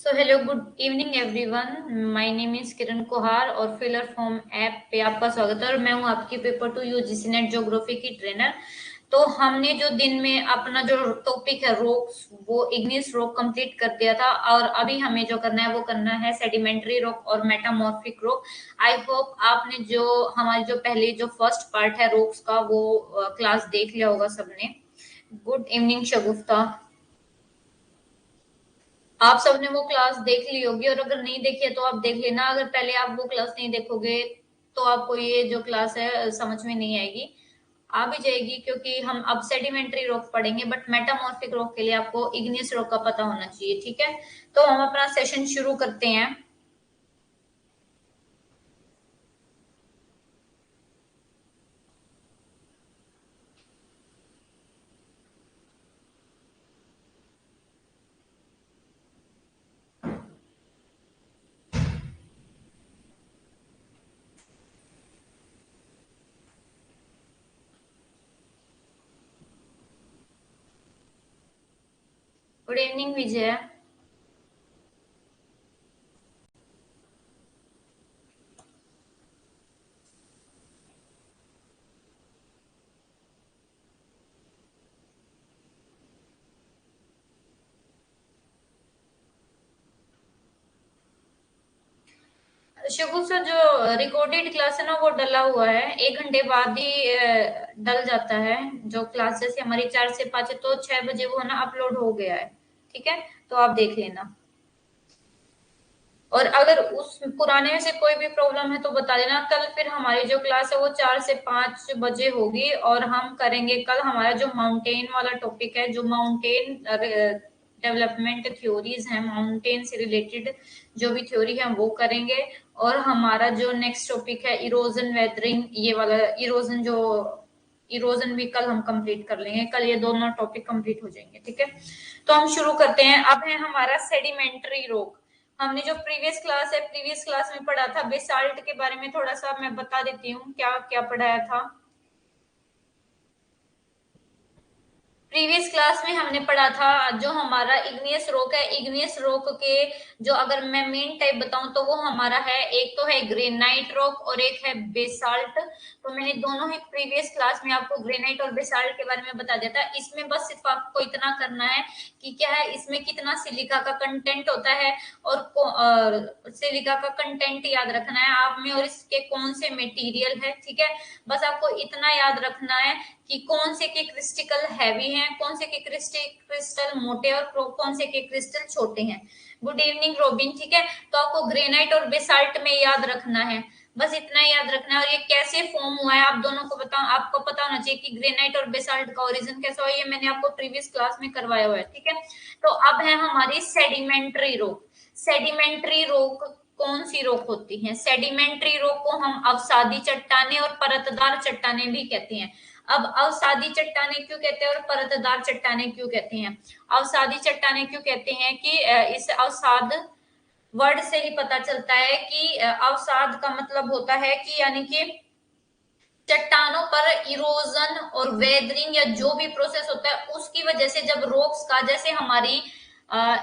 So hello good evening everyone. My name is Kiran Kuhar और filler form app पे आपका स्वागत है। और मैं हूं आपकी paper two UGC net geography की ट्रेनर। तो हमने जो दिन में अपना जो टॉपिक है रॉक्स, वो इग्नियस रॉक कंप्लीट कर दिया था। और अभी हमें जो करना है वो करना है सेडिमेंट्री रॉक और मेटामॉर्फिक रॉक। आई होप आपने जो हमारी जो पहले जो फर्स्ट पार्ट है रॉक्स का वो क्लास देख लिया होगा सबने। गुड इवनिंग शगुफ्ता। आप सबने वो क्लास देख ली होगी, और अगर नहीं देखी है तो आप देख लेना। अगर पहले आप वो क्लास नहीं देखोगे तो आपको ये जो क्लास है समझ में नहीं आएगी। आ भी जाएगी क्योंकि हम अब सेडिमेंट्री रॉक पढ़ेंगे, बट मेटामॉर्फिक रॉक के लिए आपको इग्नियस रॉक का पता होना चाहिए। ठीक है, तो हम अपना सेशन शुरू करते हैं। गुड इवनिंग विजय। शुगु सर, जो रिकॉर्डेड क्लास है ना वो डला हुआ है, 1 घंटे बाद ही डल जाता है। जो क्लास जैसे हमारी 4 से 5 है तो 6 बजे वो है ना अपलोड हो गया है। ठीक है, तो आप देख लेना। और अगर उस पुराने में से कोई भी प्रॉब्लम है तो बता देना। कल फिर हमारी जो क्लास है वो 4 से 5 बजे होगी, और हम करेंगे कल हमारा जो माउंटेन वाला टॉपिक है, जो माउंटेन डेवलपमेंट थ्योरीज हैं, माउंटेन से रिलेटेड जो भी थ्योरी है वो करेंगे। और हमारा जो नेक्स्ट टॉपिक है इरोजन वेदरिंग, ये वाला इरोजन भी कल हम कंप्लीट कर लेंगे। कल ये दोनों टॉपिक कंप्लीट हो जाएंगे। ठीक है, तो हम शुरू करते हैं। अब है हमारा सेडिमेंट्री रॉक। हमने जो प्रीवियस क्लास में पढ़ा था बेसाल्ट के बारे में, थोड़ा सा मैं बता देती हूँ क्या क्या पढ़ाया था। प्रीवियस क्लास में हमने पढ़ा था जो हमारा इग्नियस रॉक है, इग्नियस रॉक के जो अगर मैं मेन टाइप बताऊं तो वो हमारा है, एक तो है ग्रेनाइट रॉक और एक है बेसाल्ट। तो मैंने दोनों ही प्रीवियस क्लास में आपको ग्रेनाइट और बेसाल्ट के बारे में बता दिया था। इसमें बस सिर्फ आपको इतना करना है कि क्या है, इसमें कितना सिलिका का कंटेंट होता है और सिलिका का कंटेंट याद रखना है आप में, और इसके कौन से मटेरियल है। ठीक है, बस आपको इतना याद रखना है कि कौन से के क्रिस्टल हैवी हैं, कौन से के क्रिस्टल मोटे और कौन से के क्रिस्टल छोटे हैं। Good evening robin. ठीक है, तो आपको ग्रेनाइट और बेसाल्ट में याद रखना है, बस इतना याद रखना है। और ये कैसे फॉर्म हुआ है आप दोनों को बताओ, आपको पता होना चाहिए कि ग्रेनाइट और बेसाल्ट का ओरिजिन कैसा हुआ, ये मैंने आपको प्रीवियस क्लास में करवाया हुआ है। ठीक है, तो अब है हमारी सेडिमेंट्री रॉक। सेडिमेंट्री रॉक कौन सी रॉक होती है? सेडिमेंट्री रॉक को हम अवसादी चट्टाने और परतदार चट्टाने भी कहते हैं। अब अवसादी चट्टाने क्यों कहते हैं और परतदार चट्टाने क्यों कहते हैं? अवसादी चट्टाने क्यों कहते हैं कि इस अवसाद वर्ड से ही पता चलता है कि अवसाद का मतलब होता है कि यानी कि चट्टानों पर इरोजन और वेदरिंग या जो भी प्रोसेस होता है उसकी वजह से जब रॉक्स का, जैसे हमारी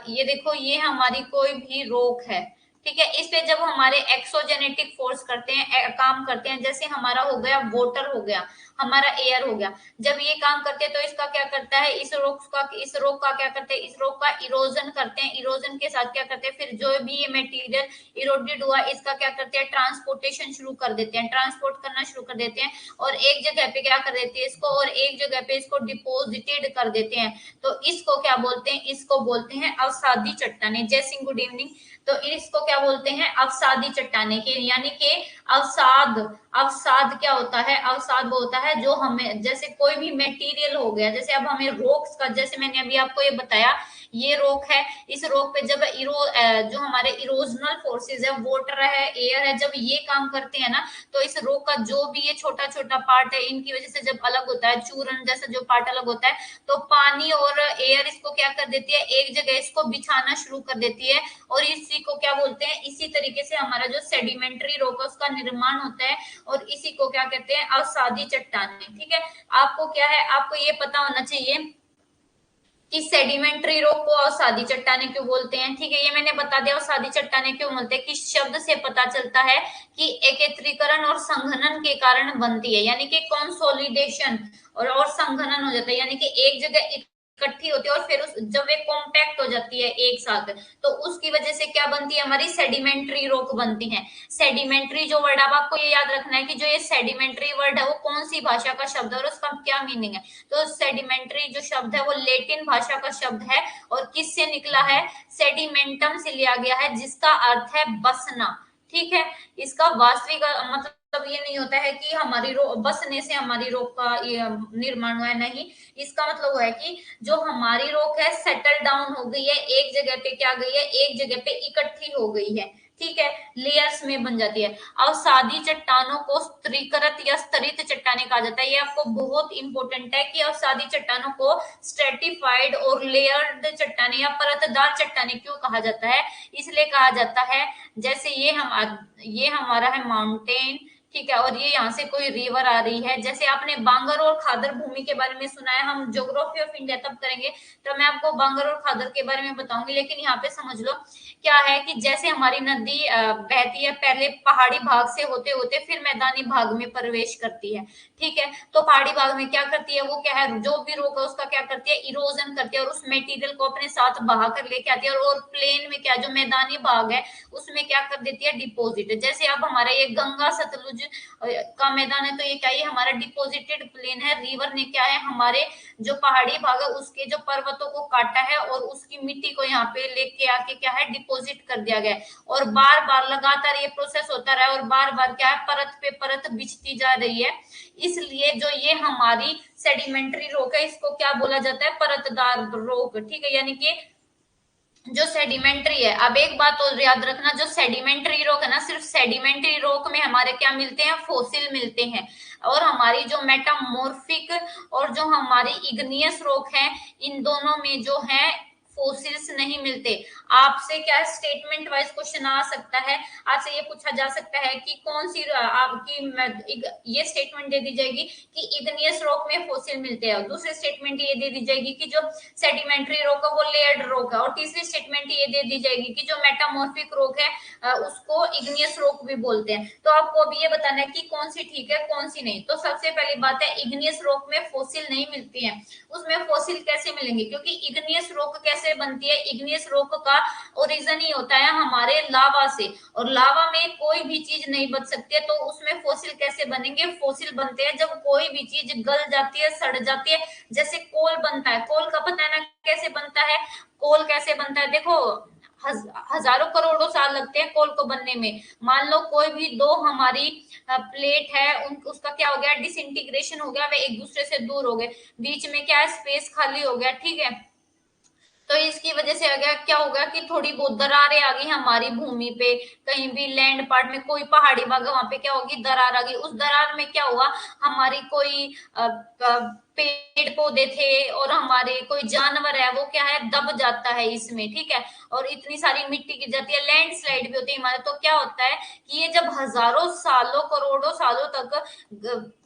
ये देखो, ये हमारी कोई भी रॉक है। ठीक है, इस पे जब हमारे एक्सोजेनेटिक फोर्स करते हैं, काम करते हैं, जैसे हमारा हो गया वाटर, हो गया हमारा एयर, हो गया। जब ये काम करते हैं तो इसका क्या करता है, इस रोक का क्या करते हैं, इस रोक का इरोजन करते हैं। इरोजन के साथ क्या करते हैं, फिर जो भी ये मटेरियल इरोडेड हुआ इसका क्या करते हैं, ट्रांसपोर्टेशन शुरू कर देते हैं, ट्रांसपोर्ट करना शुरू कर देते हैं। और एक जगह पे क्या कर देते हैं इसको, और एक जगह पे इसको डिपोजिटेड कर देते हैं। तो इसको क्या बोलते हैं, इसको बोलते हैं अवसादी चट्टाने। जय सिंह गुड इवनिंग। तो इसको क्या बोलते हैं, अवसादी चट्टाने के, यानी कि अवसाद। अवसाद क्या होता है, अवसाद वो होता है जो हमें, जैसे कोई भी मटेरियल हो गया, जैसे अब हमें रॉक्स का, जैसे मैंने अभी आपको ये बताया, ये रॉक है, इस रॉक पे जब जो हमारे इरोजनल फोर्सेस है, वाटर है, एयर है, जब ये काम करते हैं ना, तो इस रॉक का जो भी ये छोटा छोटा पार्ट है, इनकी वजह से जब अलग होता है, चूर्ण जैसा जो पार्ट अलग होता है, तो पानी और एयर इसको क्या कर देती है, एक जगह इसको बिछाना शुरू कर देती है। और इसी को क्या बोलते हैं, इसी तरीके से हमारा जो सेडिमेंट्री रॉक है उसका निर्माण होता है, और इसी को क्या कहते हैं, अवसादी चट्टाने। ठीक है, आपको क्या है, आपको ये पता होना चाहिए कि सेडिमेंट्री रॉक को अवसादी चट्टाने क्यों बोलते हैं। ठीक है, ये मैंने बता दिया अवसादी चट्टाने क्यों बोलते हैं कि शब्द से पता चलता है कि एकत्रीकरण और संघनन के कारण बनती है, यानी कि कंसोलिडेशन और संघनन हो जाता है, यानी कि एक जगह इकट्ठी होती है और फिर जब वे कॉम्पैक्ट हो जाती है एक साथ, तो उसकी वजह से क्या बनती है, हमारी सेडिमेंट्री रॉक बनती है। सेडिमेंट्री जो वर्ड, अब आपको ये याद रखना है कि जो ये सेडिमेंट्री वर्ड है वो कौन सी भाषा का शब्द है और उसका क्या मीनिंग है। तो सेडिमेंट्री जो शब्द है वो लेटिन भाषा का शब्द है और किससे निकला है, सेडिमेंटम से लिया गया है, जिसका अर्थ है बसना। ठीक है, इसका वास्तविक मतलब ये नहीं होता है कि हमारी बसने से हमारी रोक का ये निर्माण हुआ है, नहीं। इसका मतलब है कि जो हमारी रोक है सेटल डाउन हो गई है, एक जगह पे क्या गई है, एक जगह पे इकट्ठी हो गई है। ठीक है, लेयर्स में बन जाती है। अवसादी चट्टानों को स्तरीकृत या स्तरित चट्टाने कहा जाता है। ये आपको बहुत इंपॉर्टेंट है कि अवसादी चट्टानों को स्ट्रेटिफाइड और लेयर्ड चट्टाने या परतदार चट्टाने क्यों कहा जाता है, इसलिए कहा जाता है जैसे ये हमारा है माउंटेन। ठीक है, और ये यहाँ से कोई रिवर आ रही है, जैसे आपने बांगर और खादर भूमि के बारे में सुना है, हम ज्योग्राफी ऑफ इंडिया तब करेंगे तो मैं आपको बांगर और खादर के बारे में बताऊंगी, लेकिन यहाँ पे समझ लो क्या है कि जैसे हमारी नदी बहती है, पहले पहाड़ी भाग से होते होते फिर मैदानी भाग में प्रवेश करती है। ठीक है, तो पहाड़ी भाग में क्या करती है, वो क्या है, जो भी रोक है उसका क्या करती है, इरोजन करती है और उस मटेरियल को अपने साथ बहा कर लेके आती है, और प्लेन में क्या, जो मैदानी भाग है उसमें क्या कर देती है, डिपोजिट। जैसे अब हमारा ये गंगा सतलुज का मैदान है, तो ये क्या, ये हमारा डिपोजिटेड प्लेन है। रिवर ने क्या है, हमारे जो पहाड़ी भाग है उसके जो पर्वतों को काटा है और उसकी मिट्टी को यहाँ पे लेके आके क्या है, डिपोजिट कर दिया गया है, और बार बार लगातार ये प्रोसेस होता रहा है और बार बार क्या है, परत पे परत बिछती जा रही है। इसलिए जो ये हमारी सेडिमेंट्री रॉक है इसको क्या बोला जाता है, परतदार रॉक। ठीक है, यानी कि जो सेडिमेंट्री है। अब एक बात और याद रखना, जो सेडिमेंट्री रॉक है ना, सिर्फ सेडिमेंट्री रॉक में हमारे क्या मिलते हैं, फोसिल मिलते हैं, और हमारी जो मेटामॉर्फिक और जो हमारी इग्नियस रॉक है, इन दोनों में जो है फोसिल्स नहीं मिलते। आपसे क्या स्टेटमेंट वाइज क्वेश्चन आ सकता है, आपसे ये पूछा जा सकता है कि कौन सी आपकी ये स्टेटमेंट दे दी जाएगी कि इग्नियस रॉक में फोसिल मिलते हैं, दूसरी स्टेटमेंट ये दे दी जाएगी कि जो सेडिमेंट्री रॉक है वो लेयर्ड रॉक है, और तीसरी स्टेटमेंट ये दे दी जाएगी कि जो मेटामॉर्फिक रॉक है उसको इग्नियस रॉक भी बोलते हैं। तो आपको अभी ये बताना है कि कौन सी ठीक है कौन सी नहीं। तो सबसे पहली बात है, इग्नियस रॉक में फोसिल नहीं मिलती है। उसमें फोसिल कैसे मिलेंगे, क्योंकि इग्नियस रॉक कैसे बनती है, इग्नियस रॉक का ओरिजिन ही होता है हमारे लावा से, और लावा में कोई भी चीज नहीं बच सकती है, तो उसमें फोसिल कैसे बनेंगे, फोसिल बनते हैं जब कोई भी चीज गल जाती है, सड़ जाती है। जैसे कोल बनता है, कोल का पता है ना कैसे बनता है, कोल कैसे बनता है, देखो हजारों करोड़ों साल लगते हैं कोल को बनने में। मान लो कोई भी दो हमारी प्लेट है, उसका क्या हो गया, डिसइंटीग्रेशन हो गया, वे एक दूसरे से दूर हो गए, बीच में क्या है, स्पेस खाली हो गया। ठीक है, तो इसकी वजह से आ गया, क्या होगा कि थोड़ी बहुत दरारें आ गई हमारी भूमि पे, कहीं भी लैंड पार्ट में कोई पहाड़ी भाग वहां पे क्या होगी, दरार आ गई। उस दरार में क्या हुआ, हमारी कोई पेड़ पौधे थे और हमारे कोई जानवर है वो क्या है, दब जाता है इसमें। ठीक है, और इतनी सारी मिट्टी गिर जाती है, लैंडस्लाइड भी होती है हमारे। तो क्या होता है कि ये जब हजारों सालों करोड़ों सालों तक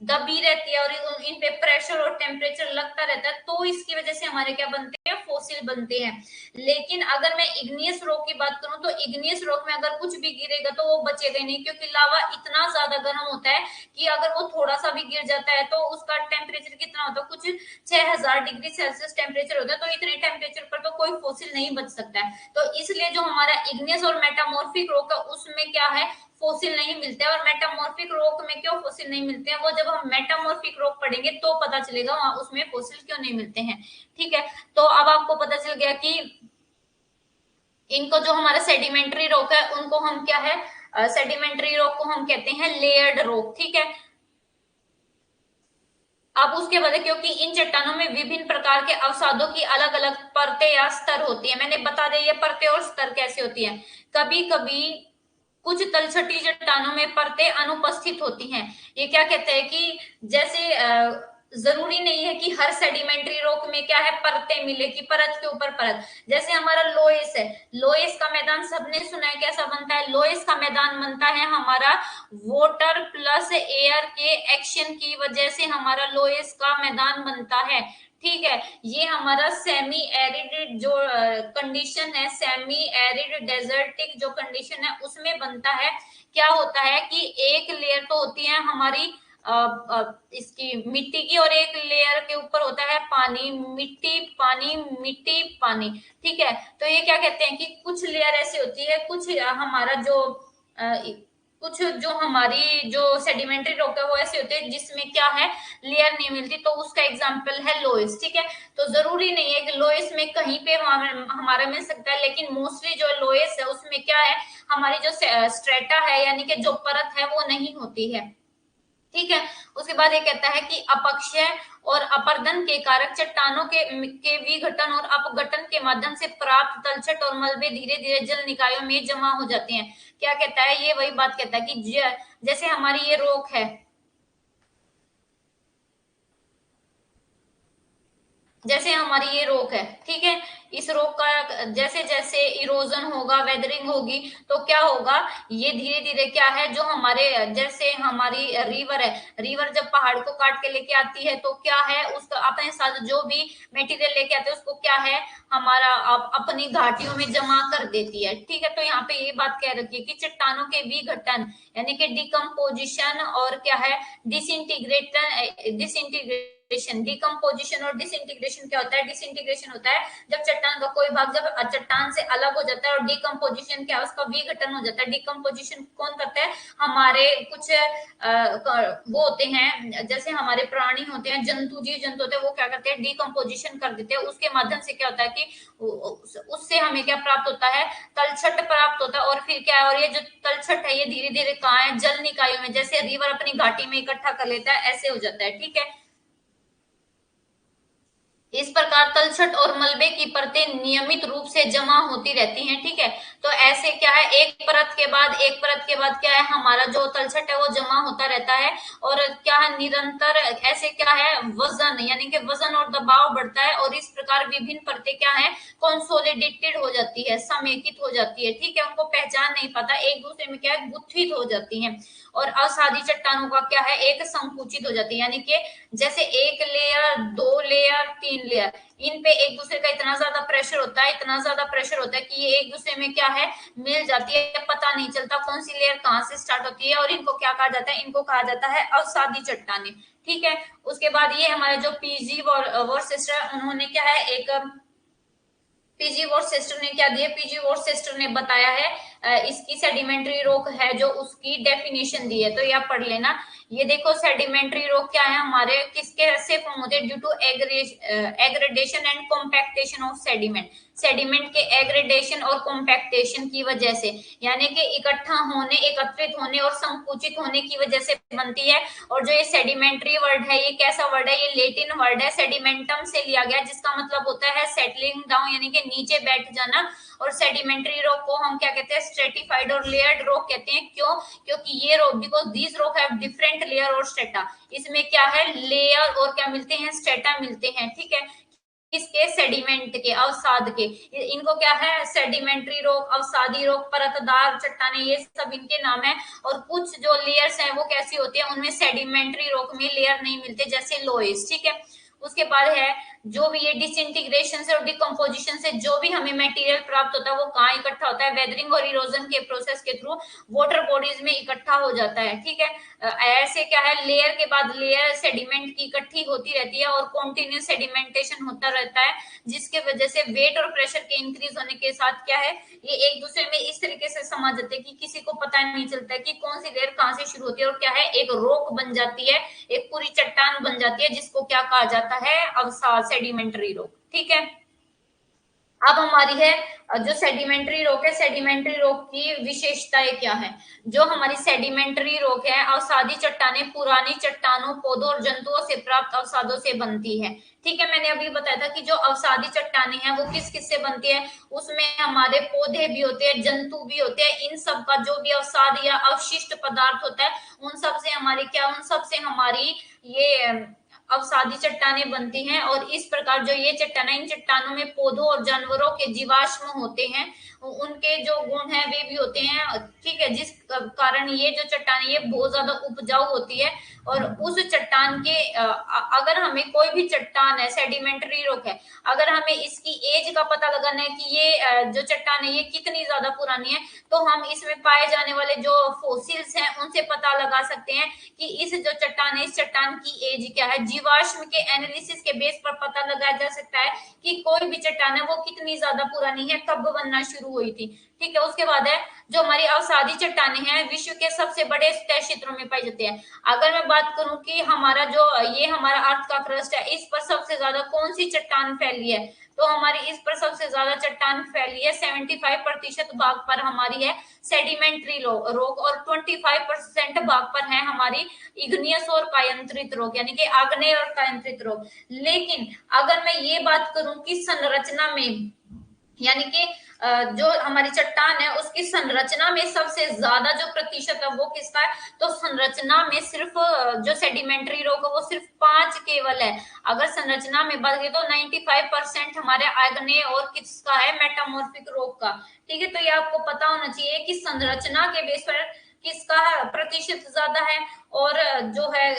दबी रहती है और इन पे प्रेशर और टेम्परेचर लगता रहता है, तो इसकी वजह से हमारे क्या बनते हैं, फोसिल बनते हैं। लेकिन अगर मैं इग्नियस रॉक की बात करूं, तो इग्नियस रॉक में अगर कुछ भी गिरेगा तो वो बचेगा ही नहीं, क्योंकि लावा इतना ज्यादा गर्म होता है कि अगर वो थोड़ा सा भी गिर जाता है तो उसका टेम्परेचर कितना होता है, कुछ 6000 डिग्री सेल्सियस टेम्परेचर होता है। तो इतने टेम्परेचर पर तो कोई फोसिल नहीं बच सकता है। तो इसलिए जो हमारा इग्नियस और मेटामॉर्फिक रॉक है उसमें क्या है, फोसिल नहीं मिलते हैं। और मेटामॉर्फिक रॉक में क्यों फोसिल नहीं मिलते हैं, वो जब हम मेटामॉर्फिक रॉक पढ़ेंगे तो पता चलेगा वहां उसमें फोसिल क्यों नहीं मिलते हैं। ठीक है, तो अब आपको पता चल गया कि इनको जो हमारा सेडिमेंट्री रॉक है उनको हम क्या है, सेडिमेंट्री रॉक को हम कहते हैं लेयर्ड रॉक। ठीक है, अब उसके बाद क्योंकि इन चट्टानों में विभिन्न प्रकार के अवसादों की अलग अलग परतें या स्तर होती है, मैंने बता दिया ये परतें और स्तर कैसे होती है। कभी कभी कुछ तलछटी चट्टानों में परतें अनुपस्थित होती हैं। ये क्या कहते हैं कि जैसे जरूरी नहीं है कि हर सेडिमेंट्री रॉक में क्या है, परतें मिले कि परत के ऊपर परत। जैसे हमारा लोएस है, लोएस का मैदान सबने सुना है कैसा बनता है, लोएस का मैदान बनता है हमारा वाटर प्लस एयर के एक्शन की वजह से हमारा लोएस का मैदान बनता है। ठीक है। ये हमारा सेमी एरिड जो कंडीशन है, सेमी एरिड डेजर्टिक जो कंडीशन है उसमें बनता है। क्या होता है कि एक लेयर तो होती है हमारी इसकी मिट्टी की, और एक लेयर के ऊपर होता है पानी, मिट्टी पानी, मिट्टी पानी। ठीक है। तो ये क्या कहते हैं कि कुछ लेयर ऐसी होती है, कुछ हमारा जो कुछ जो हमारी जो सेडिमेंट्री रॉक है वो ऐसे होते हैं जिसमें क्या है, लेयर नहीं मिलती। तो उसका एग्जांपल है लोएस। ठीक है। तो जरूरी नहीं है कि लोएस में कहीं पे हमारा मिल सकता है, लेकिन मोस्टली जो लोएस है उसमें क्या है, हमारी जो स्ट्रेटा है यानी कि जो परत है वो नहीं होती है। ठीक है। उसके बाद ये कहता है कि अपक्षय और अपर्दन के कारक चट्टानों के विघटन और अपघटन के माध्यम से प्राप्त तलछट और मलबे धीरे धीरे जल निकायों में जमा हो जाते हैं। क्या कहता है, ये वही बात कहता है कि जैसे हमारी ये रोक है, जैसे हमारी ये रोक है, ठीक है, इस रोक का जैसे जैसे इरोजन होगा, वेदरिंग होगी, तो क्या होगा, ये धीरे धीरे क्या है, जो हमारे जैसे हमारी रिवर है, रिवर जब पहाड़ को काट के लेके आती है तो क्या है, उसका अपने साथ जो भी मटेरियल लेके आते हैं उसको क्या है, हमारा अपनी घाटियों में जमा कर देती है। ठीक है। तो यहाँ पे ये बात कह रखी है कि चट्टानों के विघटन यानी कि डिकम्पोजिशन और क्या है, डिसइंटीग्रेशन डिकम्पोजिशन और डिसइंटीग्रेशन क्या होता है, डिसइंटीग्रेशन होता है जब चट्टान का कोई भाग जब चट्टान से अलग हो जाता है, और डिकम्पोजिशन क्या है, उसका विघटन हो जाता है। डिकम्पोजिशन कौन करता है, हमारे कुछ वो होते हैं, जैसे हमारे प्राणी होते हैं, जंतु, जीव जंतु होते हैं, वो क्या करते हैं, डिकम्पोजिशन कर देते हैं। उसके माध्यम से क्या होता है कि उससे हमें क्या प्राप्त होता है, तलछट प्राप्त होता है। और फिर क्या है, और ये जो तलछट है ये धीरे धीरे कहाँ है, जल निकायों में, जैसे रिवर अपनी घाटी में इकट्ठा कर लेता है ऐसे हो जाता है। ठीक है। इस प्रकार तलछट और मलबे की परतें नियमित रूप से जमा होती रहती हैं। ठीक है। तो ऐसे क्या है, एक परत के बाद एक परत के बाद क्या है, हमारा जो तलछट है वो जमा होता रहता है। और क्या है, निरंतर ऐसे क्या है, वजन यानी कि वजन और दबाव बढ़ता है, और इस प्रकार विभिन्न परतें क्या है, कंसोलिडेटेड हो जाती है, समेकित हो जाती है। ठीक है। उनको पहचान नहीं पाता, एक दूसरे में क्या है, गुत्थित हो जाती है। और असादी चट्टानों का क्या है, एक संकुचित हो जाती है, यानी कि जैसे एक लेयर, दो लेयर, तीन लेयर, इन पे एक दूसरे का इतना ज्यादा प्रेशर होता है, इतना ज्यादा प्रेशर होता है कि ये एक दूसरे में क्या है, मिल जाती है, पता नहीं चलता कौन सी लेयर कहाँ से स्टार्ट होती है। और इनको क्या कहा जाता है, इनको कहा जाता है अवसादी चट्टाने। ठीक है। उसके बाद ये हमारे जो पीजी वॉर्सेस्टर, उन्होंने क्या है, एक पीजी वॉर्सेस्टर ने क्या दिया, पीजी वॉर्सेस्टर ने बताया है इसकी सेडिमेंट्री रॉक है जो उसकी डेफिनेशन दी है, तो ये आप पढ़ लेना। ये देखो सेडिमेंट्री रॉक क्या है, हमारे किसके से फॉर्म होते हैं, due to aggradation and compaction of sediment, sediment के एग्रेडेशन और कॉम्पैक्टेशन की वजह से, यानी कि इकट्ठा होने, एकत्रित होने और संकुचित होने की वजह से बनती है। और जो ये सेडिमेंट्री वर्ड है, ये कैसा वर्ड है, ये लेटिन वर्ड है, सेडिमेंटम से लिया गया, जिसका मतलब होता है सेटलिंग डाउन यानी कि नीचे बैठ जाना। और सेडिमेंट्री रॉक को हम क्या कहते हैं, स्ट्रेटिफाइड और लेयर्ड रॉक कहते हैं। क्यों, क्योंकि ये rock, because these rock have different layer और स्ट्रेटा, इसमें क्या है, लेयर और क्या मिलते हैं, स्ट्रेटा मिलते हैं। ठीक है। किसके, सेडिमेंट के, अवसाद के। इनको क्या है, सेडिमेंट्री रॉक, अवसादी रॉक, परतदार चट्टाने, ये सब इनके नाम है। और कुछ जो लेयर्स हैं वो कैसी होती है, उनमें सेडिमेंट्री रॉक में लेयर नहीं मिलते, जैसे लोएस। ठीक है। उसके बाद है, जो भी ये डिसइंटीग्रेशन से और डिकम्पोजिशन से जो भी हमें मटेरियल प्राप्त होता है वो कहाँ इकट्ठा होता है, वेदरिंग और इरोजन के प्रोसेस के थ्रू वाटर बॉडीज में इकट्ठा हो जाता है। ठीक है। ऐसे क्या है, लेयर के बाद लेयर सेडिमेंट की इकट्ठी होती रहती है और कॉन्टिन्यूस सेडिमेंटेशन होता रहता है, जिसके वजह से वेट और प्रेशर के इंक्रीज होने के साथ क्या है, ये एक दूसरे में इस तरीके से समा जाते हैं कि किसी को पता नहीं चलता है कि कौन सी लेयर कहाँ से शुरू होती है, और क्या है, एक रॉक बन जाती है, एक पूरी चट्टान बन जाती है, जिसको क्या कहा जाता है, अवसाद, सेडिमेंट्री रॉक। ठीक है। अब हमारी है जो सेडिमेंट्री रॉक है, सेडिमेंट्री रॉक की विशेषताएं क्या है। जो हमारी सेडिमेंट्री रॉक है, अवसादी चट्टाने पुरानी चट्टानों, पौधों और जंतुओं से प्राप्त अवसादों से बनती है। ठीक है। मैंने अभी बताया था कि जो अवसादी चट्टाने हैं वो किस किस से बनती है, उसमें हमारे पौधे भी होते हैं, जंतु भी होते हैं, इन सब का जो भी अवसाद या अवशिष्ट पदार्थ होता है, उन सब से हमारी क्या, उन सब से हमारी ये अवसादी चट्टानें बनती हैं। और इस प्रकार जो ये चट्टानें, इन चट्टानों में पौधों और जानवरों के जीवाश्म होते हैं, उनके जो गुण है वे भी होते हैं, ठीक है, जिस कारण ये जो चट्टान ये बहुत ज्यादा उपजाऊ होती है। और उस चट्टान के अगर हमें कोई भी चट्टान है, सेडिमेंट्री रॉक है, अगर हमें इसकी एज का पता लगाना है कि ये जो चट्टान है ये कितनी ज्यादा पुरानी है, तो हम इसमें पाए जाने वाले जो फोसिल्स हैं उनसे पता लगा सकते हैं कि इस जो चट्टान है, इस चट्टान की एज क्या है। जीवाश्म के एनालिसिस के बेस पर पता लगाया जा सकता है कि कोई भी चट्टान है वो कितनी ज्यादा पुरानी है, कब बनना शुरू हुई थी, ठीक है। उसके बाद है जो हमारी अवसादी चट्टानें हैं, विश्व के सबसे बड़े तय क्षेत्रों में पाई जाती है। अगर मैं बात करूं कि हमारा जो ये हमारा अर्थ का क्रस्ट है, इस पर सबसे ज्यादा कौन सी चट्टान फैली है, तो हमारी इस पर सबसे ज्यादा चट्टान फैली है 75% भाग पर हमारी है सेडिमेंट्री रॉक, और 25% भाग पर है हमारी इग्नियस और कायांतरित रॉक, यानी कि आग्नेय और कायांतरित रॉक। लेकिन अगर मैं ये बात करूं कि संरचना में, यानी कि जो हमारी चट्टान है उसकी संरचना में सबसे ज्यादा जो प्रतिशत है वो किसका है, तो संरचना में सिर्फ जो सेडिमेंट्री रॉक है वो सिर्फ 5 केवल है। अगर संरचना में बात करें तो 95% हमारे आग्नेय और किसका है, मेटामॉर्फिक रॉक का, ठीक है। तो ये आपको पता होना चाहिए कि संरचना के बेस पर किसका प्रतिशत ज्यादा है। और जो है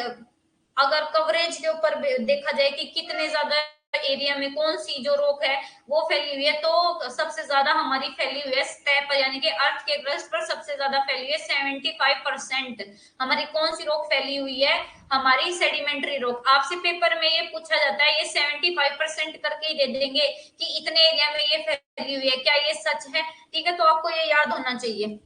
अगर कवरेज के ऊपर देखा जाए कि कितने ज्यादा एरिया में कौन सी जो रॉक है वो फैली हुई है, तो सबसे ज्यादा हमारी फैली हुई है सतह पर, यानी कि अर्थ के क्रस्ट पर सबसे ज्यादा फैली हुई है 75%। हमारी कौन सी रॉक फैली हुई है, हमारी सेडिमेंट्री रॉक। आपसे पेपर में ये पूछा जाता है, ये 75% करके ही दे देंगे कि इतने एरिया में ये फैली हुई है, क्या ये सच है, ठीक है। तो आपको ये याद होना चाहिए।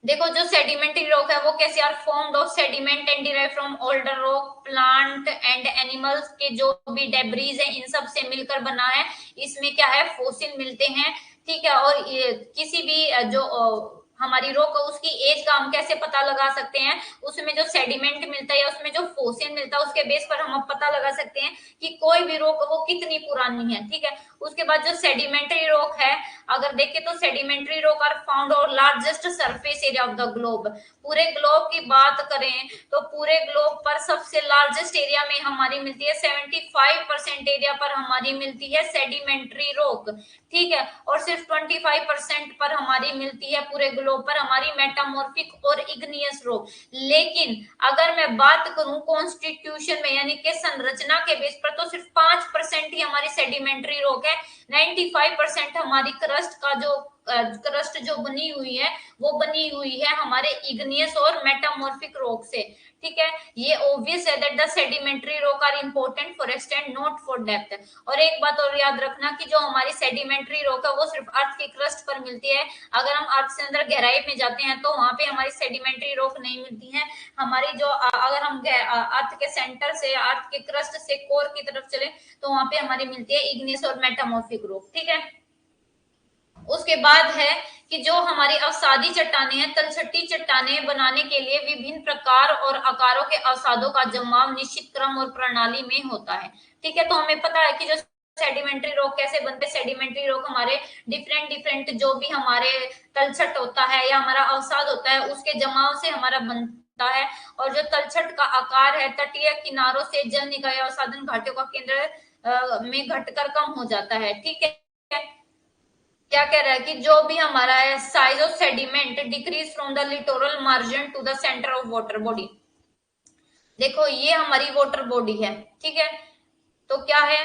देखो जो सेडिमेंट्री रॉक है वो कैसे are formed of sediment and derive from older rock, plant and animals के जो भी डेब्रीज है इन सब से मिलकर बना है। इसमें क्या है, फोसिल मिलते हैं, ठीक है। और ये किसी भी जो हमारी रॉक उसकी एज का हम कैसे पता लगा सकते हैं, उसमें जो सेडिमेंट मिलता है या उसमें जो फोसिल मिलता है उसके बेस पर हम पता लगा सकते हैं कि कोई भी रॉक वो कितनी पुरानी है, ठीक है। उसके बाद जो सेडिमेंट्री रॉक है, अगर देखें तो सेडिमेंट्री रॉक आर फाउंड और largest surface area of the globe. पूरे ग्लोब की बात करें तो पूरे ग्लोब पर सबसे लार्जेस्ट एरिया में हमारी मिलती है 75% एरिया पर हमारी मिलती है सेडिमेंट्री रॉक, ठीक है। और सिर्फ 25% पर हमारी मिलती है पूरे ग्लोब पर हमारी मेटामॉर्फिक और इग्नियस रॉक। लेकिन अगर मैं बात करूं कॉन्स्टिट्यूशन में, यानी कि संरचना के बेस पर, तो सिर्फ 5% ही हमारी सेडिमेंट्री रॉक है। 95% हमारी क्रस्ट का जो क्रस्ट जो बनी हुई है वो बनी हुई है हमारे इग्नियस और मेटामॉर्फिक रॉक से, ठीक है। ये ऑब्वियस है that the sedimentary rock are important for extent not for depth. और एक बात और याद रखना कि जो हमारी सेडिमेंट्री रॉक है वो सिर्फ अर्थ के क्रस्ट पर मिलती है। अगर हम अर्थ से अंदर गहराई में जाते हैं तो वहां पे हमारी सेडिमेंट्री रॉक नहीं मिलती है। हमारी जो अगर हम अर्थ के सेंटर से, अर्थ के क्रस्ट से कोर की तरफ चले तो वहां पे हमारी मिलती है इग्नियस और मेटामॉर्फिक रॉक, ठीक है। उसके बाद है कि जो हमारी अवसादी चट्टानें हैं, तलछटी चट्टानें बनाने के लिए विभिन्न प्रकार और आकारों के अवसादों का जमाव निश्चित क्रम और प्रणाली में होता है, ठीक है। तो हमें पता है कि जो सेडिमेंट्री रॉक कैसे बनते हैं। सेडिमेंट्री रॉक हमारे डिफरेंट डिफरेंट जो भी हमारे तलछट होता है या हमारा अवसाद होता है उसके जमाव से हमारा बनता है। और जो तलछट का आकार है तटीय किनारों से जल निकाय अवसादन घाटियों का केंद्र में घटकर कम हो जाता है, ठीक है। क्या कह रहा है कि जो भी हमारा है size of sediment decrease from the littoral margin to the centre of water body. देखो ये हमारी वाटर बॉडी है, ठीक है। तो क्या है,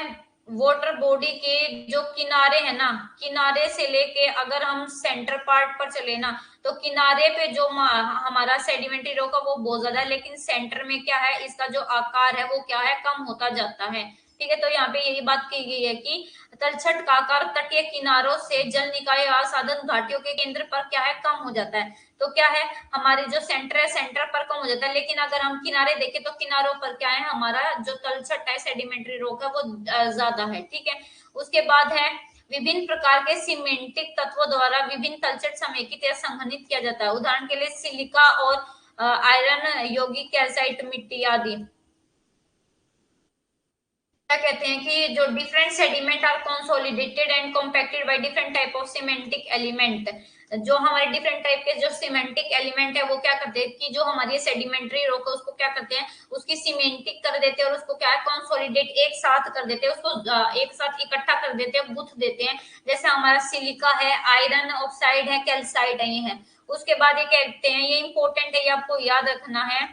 वाटर बॉडी के जो किनारे है ना, किनारे से लेके अगर हम सेंटर पार्ट पर चले ना तो किनारे पे जो हमारा सेडिमेंट्री रॉक है वो बहुत ज्यादा है, लेकिन सेंटर में क्या है, इसका जो आकार है वो क्या है, कम होता जाता है, ठीक है। तो यहाँ पे यही बात की गई है कि तलछट का आकार तटीय किनारों से जल निकाय साधन घाटियों के केंद्र पर क्या है, कम हो जाता है। तो क्या है, हमारे जो सेंटर है सेंटर पर कम हो जाता है, लेकिन अगर हम किनारे देखें तो किनारों पर क्या है, हमारा जो तलछट है सेडिमेंट्री रॉक है वो ज्यादा है, ठीक है। उसके बाद है विभिन्न प्रकार के सीमेंटिक तत्वों द्वारा विभिन्न तलछट समेकित या संघनित किया जाता है। उदाहरण के लिए सिलिका और आयरन, यौगिक कैल्साइट मिट्टी आदि। क्या कहते हैं कि जो different sediment are consolidated and compacted by different type of cementic element. जो हमारे डिफरेंट टाइप के जो सीमेंटिक एलिमेंट है वो क्या करते हैं कि जो हमारी सेडिमेंट्री रॉक है उसको क्या करते हैं, उसकी सीमेंटिक कर देते हैं और उसको क्या है कंसोलिडेट एक साथ कर देते हैं, उसको एक साथ इकट्ठा कर देते हैं, गुथ देते हैं। जैसे हमारा सिलिका है, आयरन ऑक्साइड है, कैल्साइड है, ये है। उसके बाद ये कहते हैं, ये इंपॉर्टेंट है, ये आपको याद रखना है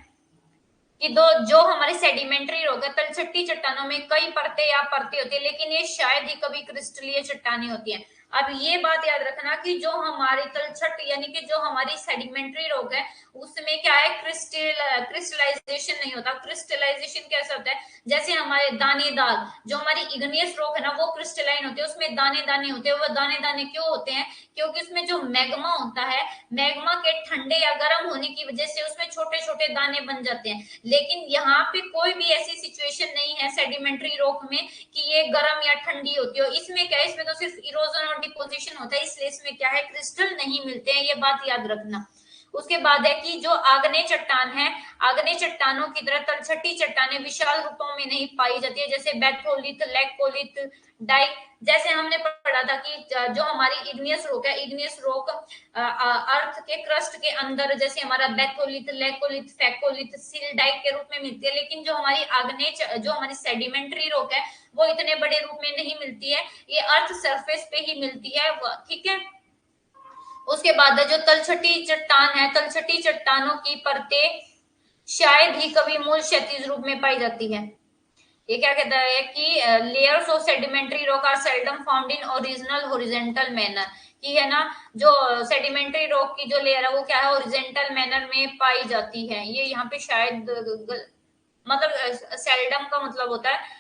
कि दो जो हमारे सेडिमेंट्री रॉक है, तलछटी चट्टानों में कई परतें या परतें होती है, लेकिन ये शायद ही कभी क्रिस्टलीय चट्टानें होती हैं। अब ये बात याद रखना कि जो हमारी तलछट यानी कि जो हमारी सेडिमेंट्री रॉक है उसमें क्या है, क्रिस्टलाइजेशन नहीं होता। क्रिस्टलाइजेशन कैसे होता है, जैसे हमारे दानेदार जो हमारी इग्नियस रॉक है ना वो क्रिस्टलाइन होती है, उसमें दाने दाने होते हैं। वो दाने दाने क्यों होते हैं, क्योंकि उसमें जो मैग्मा होता है, मैग्मा के ठंडे या गर्म होने की वजह से उसमें छोटे छोटे दाने बन जाते हैं। लेकिन यहाँ पे कोई भी ऐसी सिचुएशन नहीं है सेडिमेंट्री रॉक में कि ये गर्म या ठंडी होती हो। इसमें क्या है, इसमें तो सिर्फ इरोजन और डिपोजिशन होता है, इसलिए इसमें क्या है, क्रिस्टल नहीं मिलते हैं, ये बात याद रखना। उसके बाद है कि जो आग्नेय चट्टान है, आग्नेय चट्टानों की तरह तलछटी चट्टानें विशाल रूपों में नहीं पाई जाती है, जैसे बैथोलिथ, लैकोलिथ, डाइक। जैसे हमने पढ़ा था कि जो हमारी इग्नियस रॉक है, इग्नियस रॉक अर्थ के क्रस्ट के अंदर जैसे हमारा बैथोलिथ, लैकोलिथ, फैकोलिथ, सिल्डाइट के रूप में मिलती है, लेकिन जो हमारी आग्नेय जो हमारी सेडिमेंट्री रॉक है वो इतने बड़े रूप में नहीं मिलती है, ये अर्थ सरफेस पे ही मिलती है, ठीक है। उसके बाद जो तलछटी चट्टान है, तलछटी चट्टानों की परतें शायद ही कभी मूल क्षैतिज रूप में पाई जाती है। ये क्या कहता है कि layers of sedimentary rock are seldom found in original horizontal manner, कि है ना जो सेडिमेंट्री रॉक की जो लेयर है वो क्या है, हॉरिजॉन्टल मैनर में पाई जाती है। ये यहाँ पे शायद मतलब सेल्डम का मतलब होता है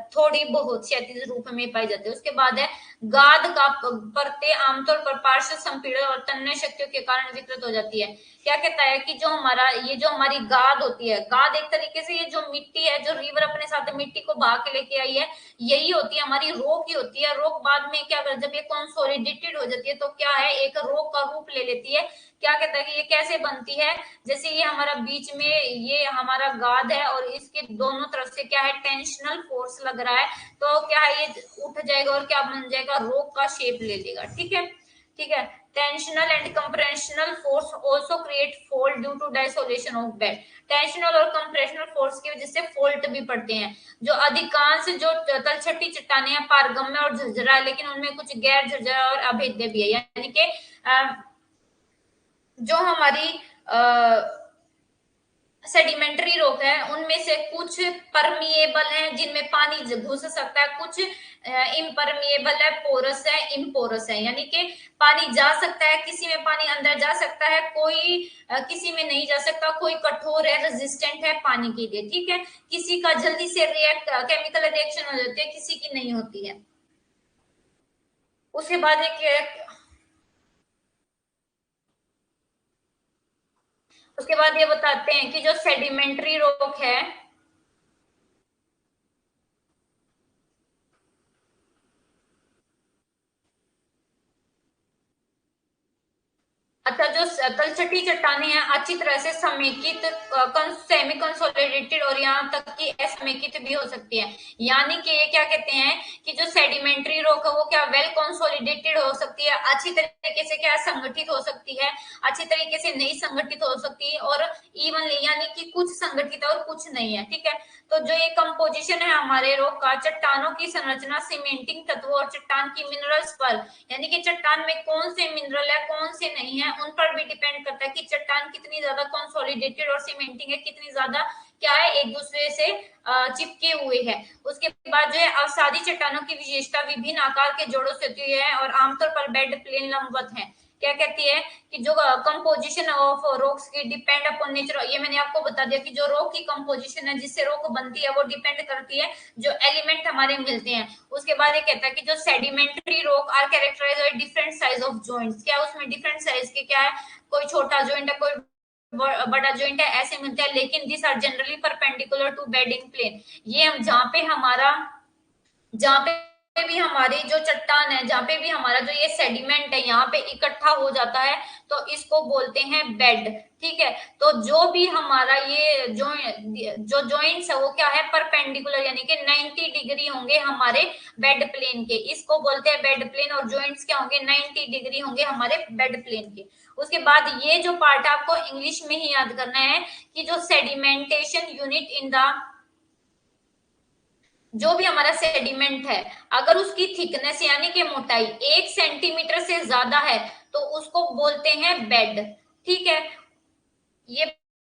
थोड़ी बहुत क्षैतिज रूप में पाई जाती है। उसके बाद है गाद का परतें आमतौर पर पार्श्व संपीड़न और तन्य शक्तियों के कारण विकृत हो जाती है। क्या कहता है कि जो हमारा ये जो हमारी गाद होती है, गाद एक तरीके से ये जो मिट्टी है, जो रिवर अपने साथ मिट्टी को बहा के लेके आई है, यही होती है हमारी रोक ही होती है। रोक बाद में क्या कर, जब ये कंसोलिडेटेड हो जाती है तो क्या है, एक रोक का रूप ले लेती है। क्या कहता है कि ये कैसे बनती है, जैसे ये हमारा बीच में ये हमारा गाद है और इसके दोनों तरफ से क्या है, टेंशनल फोर्स लग रहा है, तो क्या है, ये उठ जाएगा और क्या बन जाएगा, रोक का शेप ले लेगा, ठीक है। ठीक है, tensional and compressional force also create fault due to dislocation of bed. Tensional और कंप्रेशनल फोर्स की वजह से फॉल्ट भी पड़ते हैं। जो अधिकांश जो तलछटी चट्टानें हैं पारगम्य और झरझरा है, लेकिन उनमें कुछ गैर झरझरा और अभेद्य भी है, यानी कि जो हमारी सेडिमेंट्री रॉक है उनमें से कुछ परमिएबल है जिनमें पानी घुस सकता है, कुछ इम्परमिएबल है, पोरस है, इम्पोरस है, यानी कि पानी जा सकता है, किसी में पानी अंदर जा सकता है, कोई किसी में नहीं जा सकता, कोई कठोर है, रेजिस्टेंट है पानी के लिए, ठीक है। किसी का जल्दी से केमिकल रिएक्शन हो जाती है, किसी की नहीं होती है। उसके बाद एक उसके बाद ये बताते हैं कि जो सेडिमेंट्री रॉक है, अच्छा जो तलछटी चट्टाने हैं अच्छी तरह से समेकित, सेमी कंसोलिडेटेड और यहाँ तक कि असमेकित भी हो सकती है। यानी कि ये क्या कहते हैं कि जो सेडिमेंट्री रॉक है वो क्या वेल कंसोलिडेटेड हो सकती है, अच्छी तरीके से क्या संगठित हो सकती है, अच्छी तरीके से नहीं संगठित हो सकती है, और इवनली यानी कि कुछ संगठित है और कुछ नहीं है, ठीक है। तो जो ये कंपोजिशन है हमारे रॉक का, चट्टानों की संरचना सीमेंटिंग तत्वों और चट्टान की मिनरल्स पर, यानी कि चट्टान में कौन से मिनरल है कौन से नहीं है उन पर भी डिपेंड करता है कि चट्टान कितनी ज्यादा कंसोलिडेटेड और सीमेंटिंग है, कितनी ज्यादा क्या है एक दूसरे से चिपके हुए है। उसके बाद जो है अवसादी चट्टानों की विशेषता विभिन्न आकार के जोड़ों से होती है और आमतौर पर बेड प्लेन लंबवत है। क्या कहती है कि जो कंपोजिशन ऑफ रॉक्स की डिपेंड अपॉन नेचर, ये मैंने आपको बता दिया कि जो रॉक की कंपोजिशन है जिससे रॉक बनती है वो डिपेंड करती है जो एलिमेंट हमारे मिलते हैं। उसके बाद ये कहता है कि जो sedimentary rock are characterise by different size of joints, क्या उसमें डिफरेंट साइज के क्या है, कोई छोटा जॉइंट है कोई बड़ा जॉइंट है, ऐसे मिलते हैं, लेकिन this are generally perpendicular to bedding plane. ये हम जहाँ पे भी हमारी जो चट्टान है, जहाँ पे भी हमारा जो ये सेडिमेंट है यहाँ पे इकट्ठा हो जाता है तो इसको बोलते हैं बेड। ठीक है, तो जो भी हमारा ये जो जॉइंट्स है वो क्या है, परपेंडिकुलर, यानी कि 90 डिग्री होंगे हमारे बेड प्लेन के, इसको बोलते हैं बेड प्लेन। और जॉइंट्स क्या होंगे, 90 डिग्री होंगे हमारे बेड प्लेन के। उसके बाद ये जो पार्ट आपको इंग्लिश में ही याद करना है कि जो सेडिमेंटेशन यूनिट इन द, जो भी हमारा सेडिमेंट है अगर उसकी थिकनेस यानी कि मोटाई 1 सेंटीमीटर से ज्यादा है तो उसको बोलते हैं बेड। ठीक है, ये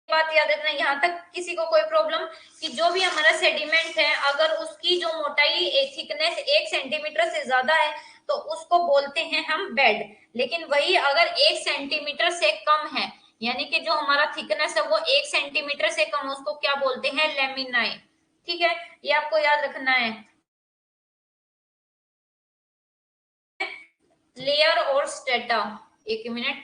बात याद रखना। यहाँ तक किसी को कोई प्रॉब्लम, कि जो भी हमारा सेडिमेंट है अगर उसकी जो मोटाई थिकनेस 1 सेंटीमीटर से ज्यादा है तो उसको बोलते हैं हम बेड। लेकिन वही अगर 1 सेंटीमीटर से कम है, यानी कि जो हमारा थिकनेस है वो 1 सेंटीमीटर से कम, उसको क्या बोलते हैं, लेमिनाई। ठीक है, ये आपको याद रखना है। लेयर और स्टेटा, एक मिनट,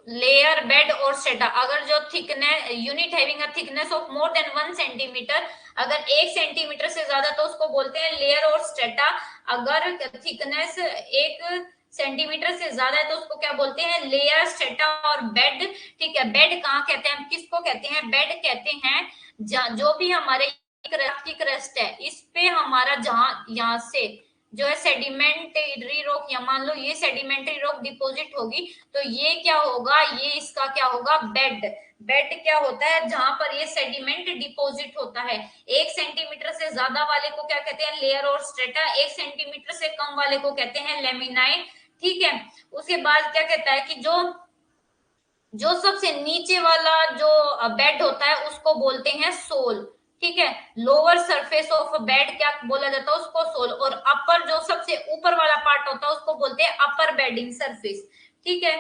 लेयर, बेड और स्टेटा। अगर जो thickness unit having a thickness of more than 1 centimetre, अगर 1 सेंटीमीटर से ज्यादा तो उसको बोलते हैं लेयर और स्टेटा। अगर थिकनेस 1 सेंटीमीटर से ज्यादा है तो उसको क्या बोलते हैं, लेयर, स्टेटा और बेड। ठीक है, बेड कहाँ कहते हैं, हम किसको कहते हैं, बेड कहते हैं जो भी हमारे की क्रस्ट है इस पे हमारा जहां यहाँ से जो है सेडिमेंट्री रॉक, या मान लो ये सेडिमेंट्री रॉक डिपॉजिट होगी तो ये क्या होगा, ये इसका क्या होगा, बेड। बेड क्या होता है, जहां पर ये सेडिमेंट डिपॉजिट होता है। 1 सेंटीमीटर से ज्यादा वाले को क्या कहते हैं, लेयर और स्ट्रेटा। 1 सेंटीमीटर से कम वाले को कहते हैं लेमिनाई। ठीक है, उसके बाद क्या कहता है कि जो जो सबसे नीचे वाला जो बेड होता है उसको बोलते हैं सोल। ठीक है, लोअर सरफेस ऑफ बेड क्या बोला जाता है, उसको सोल। और अपर जो सबसे ऊपर वाला पार्ट होता है उसको बोलते हैं अपर बेडिंग सरफेस। ठीक है,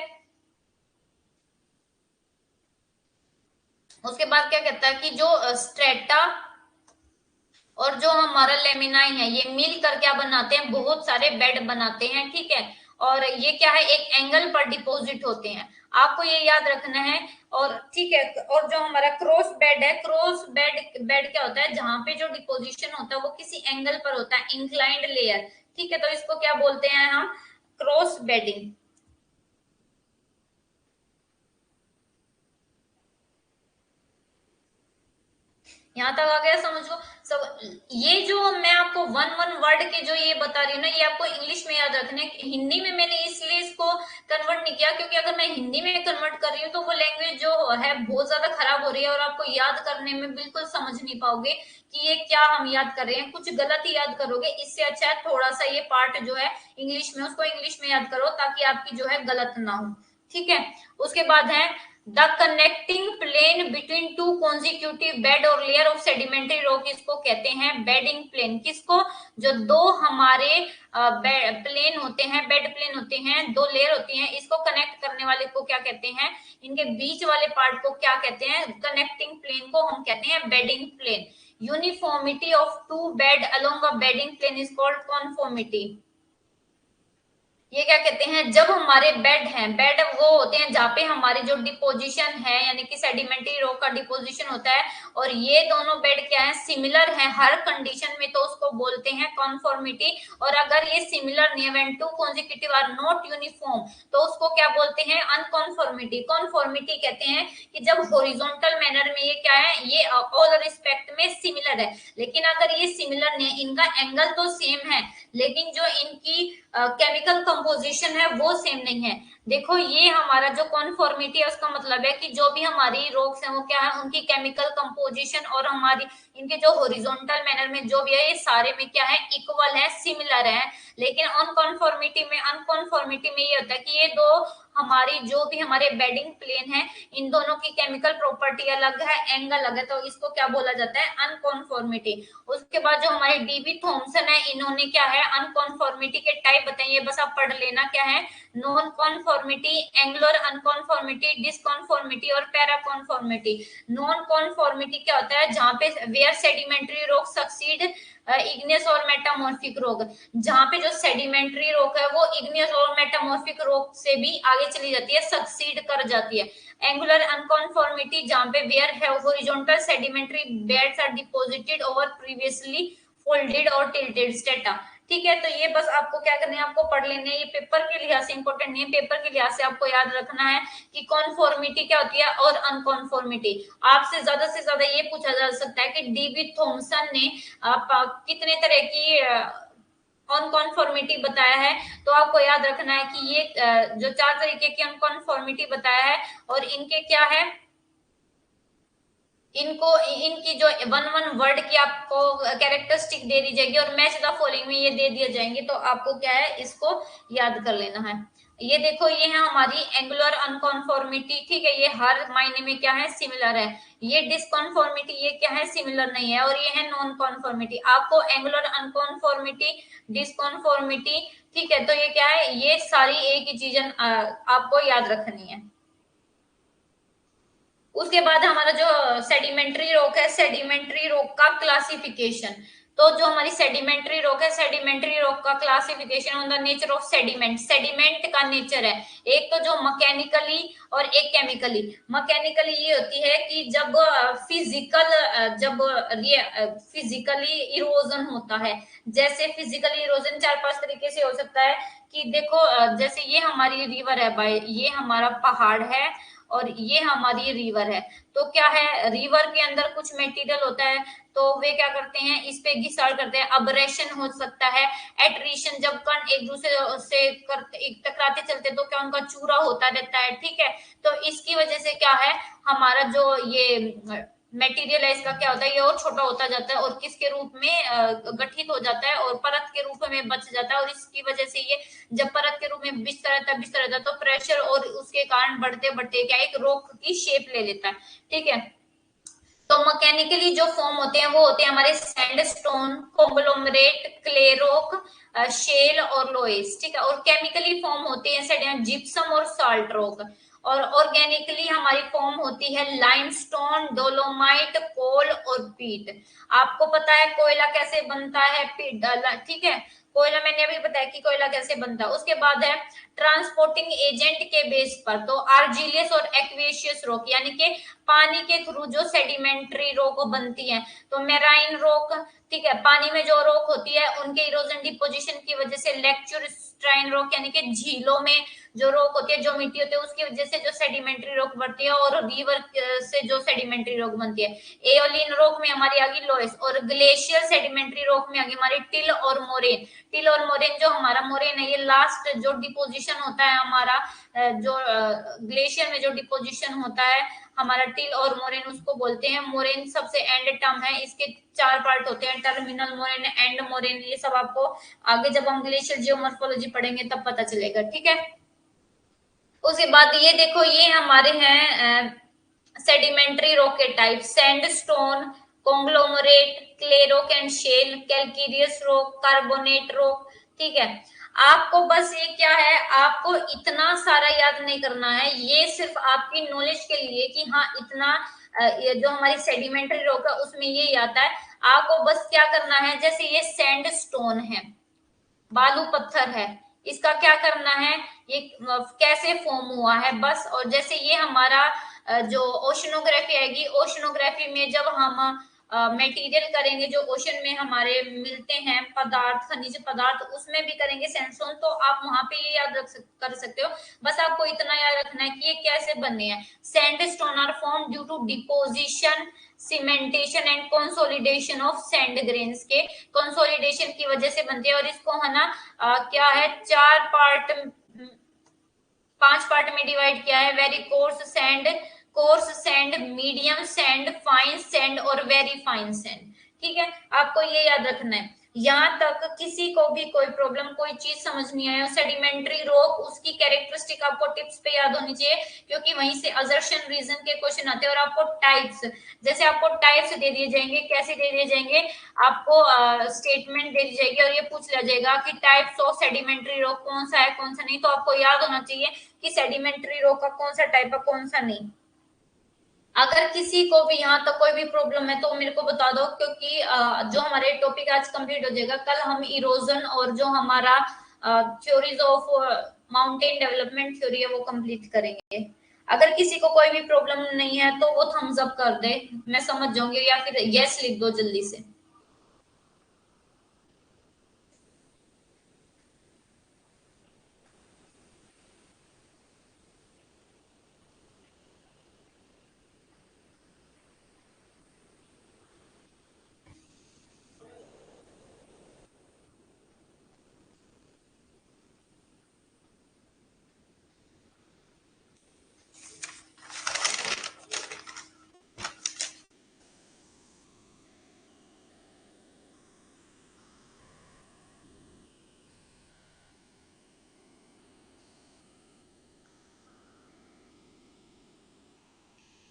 उसके बाद क्या कहता है कि जो स्ट्रेटा और जो हमारा लेमिनाई है ये मिलकर क्या बनाते हैं, बहुत सारे बेड बनाते हैं। ठीक है, और ये क्या है, एक एंगल पर डिपॉजिट होते हैं, आपको ये याद रखना है। और ठीक है, और जो हमारा क्रॉस बेड है, क्रॉस बेड, बेड क्या होता है, जहां पे जो डिपोजिशन होता है वो किसी एंगल पर होता है, इंक्लाइंड लेयर। ठीक है, तो इसको क्या बोलते हैं हम, क्रॉस बेडिंग। यहाँ तक आ गया, समझ लो सब। ये जो मैं आपको वन वन वर्ड के जो ये बता रही हूँ ना, ये आपको इंग्लिश में याद रखने। हिंदी में मैंने इसलिए इसको कन्वर्ट नहीं किया क्योंकि अगर मैं हिंदी में कन्वर्ट कर रही हूँ तो वो लैंग्वेज जो है बहुत ज्यादा खराब हो रही है और आपको याद करने में बिल्कुल समझ नहीं पाओगे कि ये क्या हम याद कर रहे हैं, कुछ गलत ही याद करोगे। इससे अच्छा है थोड़ा सा ये पार्ट जो है इंग्लिश में, उसको इंग्लिश में याद करो ताकि आपकी जो है गलत ना हो। ठीक है, उसके बाद है the connecting plane between two consecutive bed और लेयर ऑफ सेडिमेंट्री रॉक, इसको कहते हैं बेडिंग प्लेन। किसको, जो दो हमारे प्लेन होते हैं, बेड प्लेन होते हैं, दो लेयर होती हैं, इसको कनेक्ट करने वाले को क्या कहते हैं, इनके बीच वाले पार्ट को क्या कहते हैं, कनेक्टिंग प्लेन को हम कहते हैं bedding plane. Uniformity of two bed along a bedding plane is called conformity. ये क्या कहते हैं, जब हमारे बेड हैं, बेड वो होते हैं जहाँ पे हमारी जो डिपोजिशन है यानी कि सेडिमेंट्री रॉक का डिपोजिशन होता है, और ये दोनों बेड क्या है, सिमिलर है हर कंडीशन में, तो उसको बोलते हैं कॉन्फॉर्मिटी। और अगर ये सिमिलर नहीं है, when two consecutive are not uniform, तो उसको क्या बोलते हैं, अनकॉन्फॉर्मिटी। कॉन्फॉर्मिटी कहते हैं कि जब हॉरिजॉन्टल मैनर में ये क्या है, ये ऑल रिस्पेक्ट में सिमिलर है, लेकिन अगर ये सिमिलर नहीं है, इनका एंगल तो सेम है लेकिन जो इनकी केमिकल कंपोजिशन है वो सेम नहीं है। देखो ये हमारा जो कॉन्फॉर्मिटी है उसका मतलब है कि जो भी हमारी रॉक्स हैं वो क्या है, उनकी केमिकल कंपोजिशन और हमारी इनके जो हॉरिजॉन्टल मैनर में जो भी है ये सारे में क्या है, इक्वल है, सिमिलर है। लेकिन अनकॉन्फॉर्मिटी में ये होता है कि ये दो हमारी जो भी हमारे बेडिंग प्लेन है इन दोनों की केमिकल प्रॉपर्टी अलग है, एंगल अलग है, तो इसको क्या बोला जाता है, अनकॉन्फॉर्मिटी। उसके बाद जो हमारे डीबी थॉमसन है, इन्होंने क्या है, अनकॉन्फॉर्मिटी के टाइप बताइए, बस आप पढ़ लेना क्या है, नॉन कॉन्फॉर्मिटी, एंगुलर अनकॉन्फॉर्मिटी, डिसकॉन्फॉर्मिटी और पैराकॉन्फॉर्मिटी। नॉन कॉन्फॉर्मिटी क्या होता है, जहां पे where sedimentary rock succeed igneous और मेटामॉर्फिक रॉक, जहां पे जो सेडिमेंट्री रॉक है वो इग्नियस और मेटामॉर्फिक रॉक से भी आगे चली जाती है, सक्सीड कर जाती है। एंगुलर अनकॉन्फॉर्मिटी, जहां पे where horizontal sedimentary beds are deposited over previously folded और टिल्टेड स्टेटा। ठीक है, तो ये बस आपको क्या करना है, आपको पढ़ लेने हैं, ये पेपर के लिहाज से इंपॉर्टेंट नहीं है, पेपर के लिहाज से आपको याद रखना है कि कॉन्फॉर्मिटी क्या होती है और अनकॉन्फॉर्मिटी। आपसे ज्यादा ये पूछा जा सकता है कि डीबी थॉमसन ने कितने तरह की अनकॉन्फॉर्मिटी बताया है, तो आपको याद रखना है कि ये जो 4 तरीके की अनकॉन्फॉर्मिटी बताया है और इनके क्या है, इनको इनकी जो वन वर्ड की आपको कैरेक्टरिस्टिक दे दी जाएगी और मैच द फॉलोइंग में ये दे दिए जाएंगे, तो आपको क्या है इसको याद कर लेना है। ये देखो, ये है हमारी एंगुलर अनकॉन्फॉर्मिटी, ठीक है, ये हर मायने में क्या है, सिमिलर है। ये डिसकॉन्फॉर्मिटी, ये क्या है, सिमिलर नहीं है। और ये है नॉन कॉन्फॉर्मिटी। आपको एंगुलर अनकॉन्फॉर्मिटी, डिसकॉन्फॉर्मिटी, ठीक है, तो ये क्या है, ये सारी एक ही चीज आपको याद रखनी है। उसके बाद हमारा जो सेडिमेंट्री रॉक है, सेडिमेंट्री रॉक का क्लासिफिकेशन। तो जो हमारी सेडिमेंट्री रॉक है, सेडिमेंट्री रॉक का classification on the nature of sediment, sediment का नेचर है, एक तो जो मैकेनिकली और एक केमिकली। मैकेनिकली ये होती है कि जब फिजिकली इरोजन होता है, जैसे फिजिकली इरोजन 4-5 तरीके से हो सकता है कि देखो, जैसे ये हमारी रिवर है भाई, ये हमारा पहाड़ है और ये हमारी रिवर है, तो क्या है, रिवर के अंदर कुछ मटेरियल होता है, तो वे क्या करते हैं, इस पे घिसाड़ करते हैं, अब्रेशन हो सकता है, एट्रीशन, जब कण एक दूसरे से टकराते चलते तो क्या उनका चूरा होता रहता है, ठीक है, तो इसकी वजह से क्या है, हमारा जो ये मटेरियल है इसका क्या होता है, ये और छोटा होता जाता है और किसके रूप में गठित हो जाता है और परत के रूप में बच जाता है, और इसकी वजह से ये जब परत के रूप में बिछता रहता है तो प्रेशर और उसके कारण बढ़ते बढ़ते क्या एक रॉक की शेप ले लेता है, ठीक है। तो मैकेनिकली जो फॉर्म होते हैं वो होते हैं हमारे sandstone, conglomerate, clay rock, shale और लोएस, ठीक है। और केमिकली फॉर्म होते हैं जिप्सम और साल्ट रॉक। और ऑर्गेनिकली हमारी फॉर्म होती है लाइमस्टोन, डोलोमाइट, कोल और पीट। आपको पता है कोयला कैसे बनता है, ठीक है, कोयला मैंने अभी बताया कि कोयला कैसे बनता है। उसके बाद है ट्रांसपोर्टिंग एजेंट के बेस पर, तो आर्जिलियस और एक्वेशियस रॉक, यानी कि पानी के थ्रू जो सेडिमेंट्री रॉक बनती है, तो मेराइन रॉक, ठीक है, पानी में जो रॉक होती है उनके इरोजन डिपोजिशन की वजह से लेक्चुरस्ट्राइन रॉक, यानी कि झीलों में जो रॉक होती है, जो मिट्टी होती है, उसकी वजह से जो सेडिमेंट्री रॉक बनती है, और रिवर से जो सेडिमेंट्री रॉक बनती है। एओलिन रॉक में हमारी आ गई लोएस, और ग्लेशियर सेडिमेंट्री रॉक में आ गई हमारी टिल और मोरेन। टिल और मोरेन, जो हमारा मोरेन है ये लास्ट जो डिपोजिशन होता है हमारा, जो ग्लेशियर में जो डिपोजिशन होता है हमारा टिल और मोरेन, उसको बोलते हैं। मोरेन सबसे एंड टर्म है, इसके 4 पार्ट होते हैं, टर्मिनल मोरेन, एंड मोरेन, ये सब आपको आगे जब हम ग्लेशियर जियोमॉर्फोलॉजी पढ़ेंगे तब पता चलेगा, ठीक है। उसके बाद ये देखो, ये हमारे हैं सेडिमेंट्री रॉक के type, sandstone, conglomerate, clay rock and shale, calcareous rock, carbonate rock, ठीक है। आपको बस ये क्या है, आपको इतना सारा याद नहीं करना है, ये सिर्फ आपकी नॉलेज के लिए कि हाँ इतना ये जो हमारी सेडिमेंट्री रॉक है उसमें ये आता है। आपको बस क्या करना है, जैसे ये सैंडस्टोन है, बालू पत्थर है, इसका क्या करना है, ये कैसे फॉर्म हुआ है बस। और जैसे ये हमारा जो ओशनोग्राफी आएगी, ओशनोग्राफी में जब हम मटेरियल करेंगे जो ओशन में हमारे मिलते हैं पदार्थ, खनिज पदार्थ, उसमें भी करेंगे सैंडस्टोन, तो आप वहां पे ये याद कर सकते हो। बस आपको इतना याद रखना है कि ये कैसे बने हैं। Sandstone are form due to deposition, cementation and consolidation of sand grains के कंसोलिडेशन की वजह से बनती है। और इसको है ना क्या है, 5 पार्ट में डिवाइड किया है, very coarse sand, medium sand, fine sand और वेरी फाइन सैंड, ठीक है। आपको ये याद रखना है। यहाँ तक किसी को भी कोई प्रॉब्लम, कोई चीज समझ नहीं आया, सेडिमेंट्री रॉक, उसकी कैरेक्टरिस्टिक आपको टिप्स पे याद होनी चाहिए, क्योंकि वहीं से असर्शन रीजन के क्वेश्चन आते हैं। और आपको टाइप्स, जैसे आपको टाइप्स दे दिए जाएंगे, कैसे दे दिए जाएंगे, आपको स्टेटमेंट दे दी जाएगी और ये पूछ लिया जाएगा कि टाइप्स ऑफ सेडिमेंट्री रॉक कौन सा है कौन सा नहीं, तो आपको याद होना चाहिए कि सेडिमेंट्री रॉक का कौन सा टाइप है कौन सा नहीं। अगर किसी को भी यहाँ तक कोई भी प्रॉब्लम है तो मेरे को बता दो, क्योंकि जो हमारे टॉपिक आज कंप्लीट हो जाएगा, कल हम इरोजन और जो हमारा theories of mountain development theory है वो कंप्लीट करेंगे। अगर किसी को कोई भी प्रॉब्लम नहीं है तो वो थम्स अप कर दे, मैं समझ जाऊंगी, या फिर यस लिख दो जल्दी से।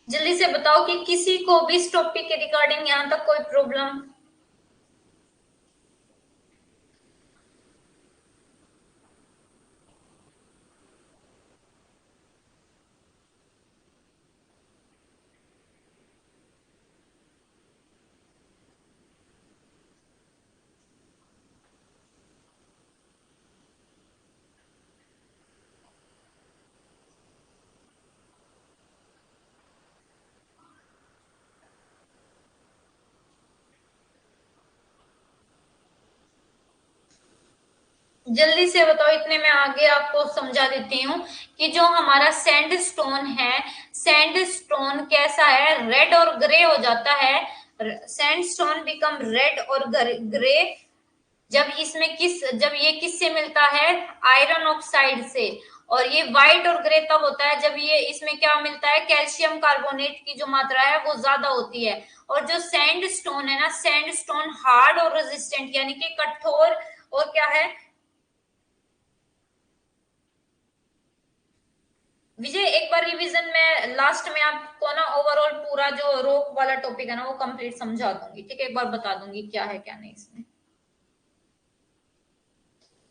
जल्दी से बताओ कि किसी को भी इस टॉपिक के रिगार्डिंग यहाँ तक कोई प्रॉब्लम। जल्दी से बताओ, इतने में आगे आपको समझा देती हूँ कि जो हमारा सैंड स्टोन है, सैंड स्टोन कैसा है, रेड और ग्रे हो जाता है। सैंड स्टोन बिकम रेड और ग्रे जब ये किससे मिलता है, आयरन ऑक्साइड से। और ये व्हाइट और ग्रे तब होता है जब ये इसमें क्या मिलता है, कैल्शियम कार्बोनेट की जो मात्रा है वो ज्यादा होती है। और जो सैंड स्टोन है ना, सैंड स्टोन हार्ड और रेजिस्टेंट यानी कि कठोर और क्या है। विजय, एक बार रिवीजन में लास्ट में आपको ना ओवरऑल पूरा जो रोप वाला टॉपिक है ना वो कंप्लीट समझा दूंगी, ठीक है, एक बार बता दूंगी क्या है क्या नहीं इसमें।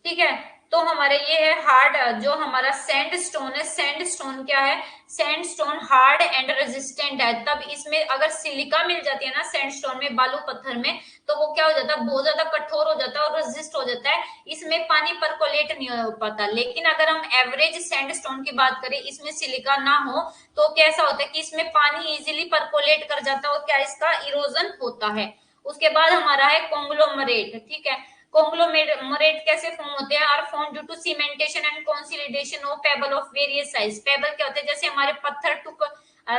ठीक है, तो हमारे ये है हार्ड, जो हमारा सैंड स्टोन है, सैंड स्टोन क्या है, sand stone hard and resistant है। तब इसमें अगर सिलिका मिल जाती है ना सैंड स्टोन में, बालू पत्थर में, तो वो क्या हो जाता है, बहुत ज्यादा कठोर हो जाता है और रेजिस्ट हो जाता है, इसमें पानी परकोलेट नहीं हो पाता। लेकिन अगर हम एवरेज सैंड स्टोन की बात करें, इसमें सिलिका ना हो, तो कैसा होता है कि इसमें पानी इजिली परकोलेट कर जाता है और क्या इसका इरोजन होता है। उसके बाद हमारा है कोंग्लोमरेट, ठीक है। Conglomerate कैसे फॉर्म होते हैं, are form due to cementation and consolidation of pebble of various size. Pebble क्या होते हैं, जैसे हमारे पत्थर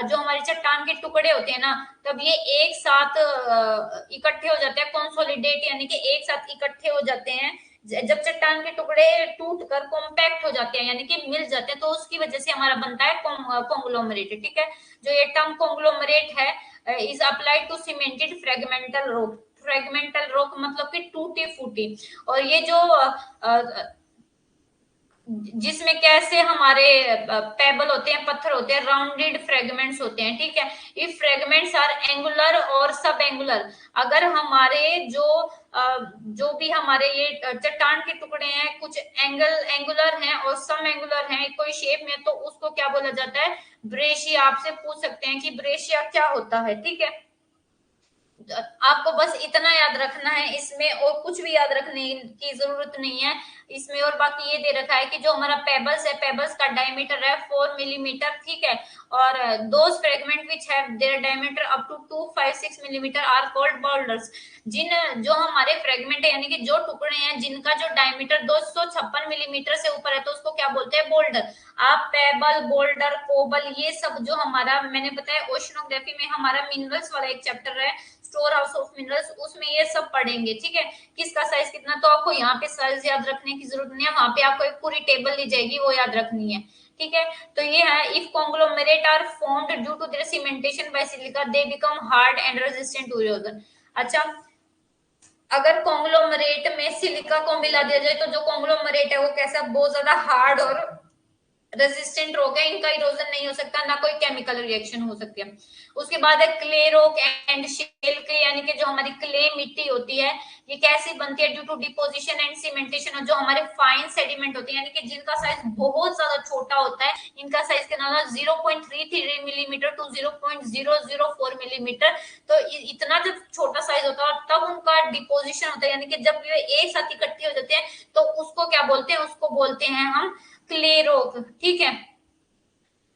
जो हमारी चट्टान के टुकड़े होते हैं ना, तब ये एक साथ इकट्ठे हो जाते हैं, कंसोलिडेट यानी कि एक साथ इकट्ठे हो जाते हैं। जब चट्टान के टुकड़े टूट कर कॉम्पैक्ट हो जाते हैं यानी कि मिल जाते हैं, तो उसकी वजह से हमारा बनता है कॉन्ग्लोमरेट, ठीक है। जो ये टर्म कॉन्ग्लोमरेट है is applied to cemented fragmental rock. Fragmental rock मतलब कि टूटी फूटी। और ये जो जिसमें कैसे हमारे पेबल होते हैं, पत्थर होते हैं, राउंडेड फ्रेगमेंट्स होते हैं, ठीक है। ये फ्रेगमेंट्स आर एंगुलर और सब एंगुलर। अगर हमारे जो भी हमारे ये चट्टान के टुकड़े हैं, कुछ एंगुलर हैं और सम एंगुलर हैं कोई शेप में, तो उसको क्या बोला जाता है, ब्रेशिया। आपसे पूछ सकते हैं कि ब्रेशिया क्या होता है, ठीक है। आपको बस इतना याद रखना है इसमें, और कुछ भी याद रखने की जरूरत नहीं है इसमें। और बाकी ये दे रखा है कि जो हमारा पेबल्स है, पेबल्स का डायमीटर है 4 मिलीमीटर, ठीक है। और those fragment which have their diameter up to 256 millimetre are called boulders. जिन जो हमारे फ्रेगमेंट है यानी कि जो टुकड़े हैं जिनका जो डायमीटर 256 मिलीमीटर से ऊपर है, तो उसको क्या बोलते हैं, बोल्डर। आप पेबल, बोल्डर, कोबल, ये सब जो हमारा मैंने बताया ओशनोग्राफी में हमारा मिनरल्स वाला एक चैप्टर है, स्टोर हाउस ऑफ मिनरल्स, उसमें ये सब पढ़ेंगे, ठीक है। किसका साइज कितना, तो आपको यहाँ पे साइज याद रखने की जरूरत नहीं है, वहां पे आपको एक पूरी टेबल दी जाएगी वो याद रखनी है, ठीक है। तो ये है, if conglomerate are formed due to their cementation by silica they become hard and resistant to erosion. अच्छा, अगर कॉन्ग्लोमरेट में सिलिका को मिला दिया जाए तो जो कॉन्ग्लोमरेट है वो कैसा, बहुत ज्यादा हार्ड और रेजिस्टेंट रॉक है, इनका इरोजन नहीं हो सकता, ना कोई केमिकल रिएक्शन हो सकती है। उसके बाद है clay rock and shale clay, यानी कि जो हमारी क्ले मिट्टी होती है ये कैसी बनती है, due to deposition and cementation, जो हमारे फाइन सेडिमेंट होते हैं, यानी कि जिनका साइज बहुत ज्यादा छोटा होता है, इनका साइज कितना होता है 0.33 मिलीमीटर टू 0.004 मिलीमीटर। तो इतना जब छोटा साइज होता है तब उनका डिपोजिशन होता है, यानी कि जब ये एक साथ इकट्ठे हो जाते हैं तो उसको क्या बोलते हैं, उसको बोलते हैं हम क्ले रॉक। ठीक है,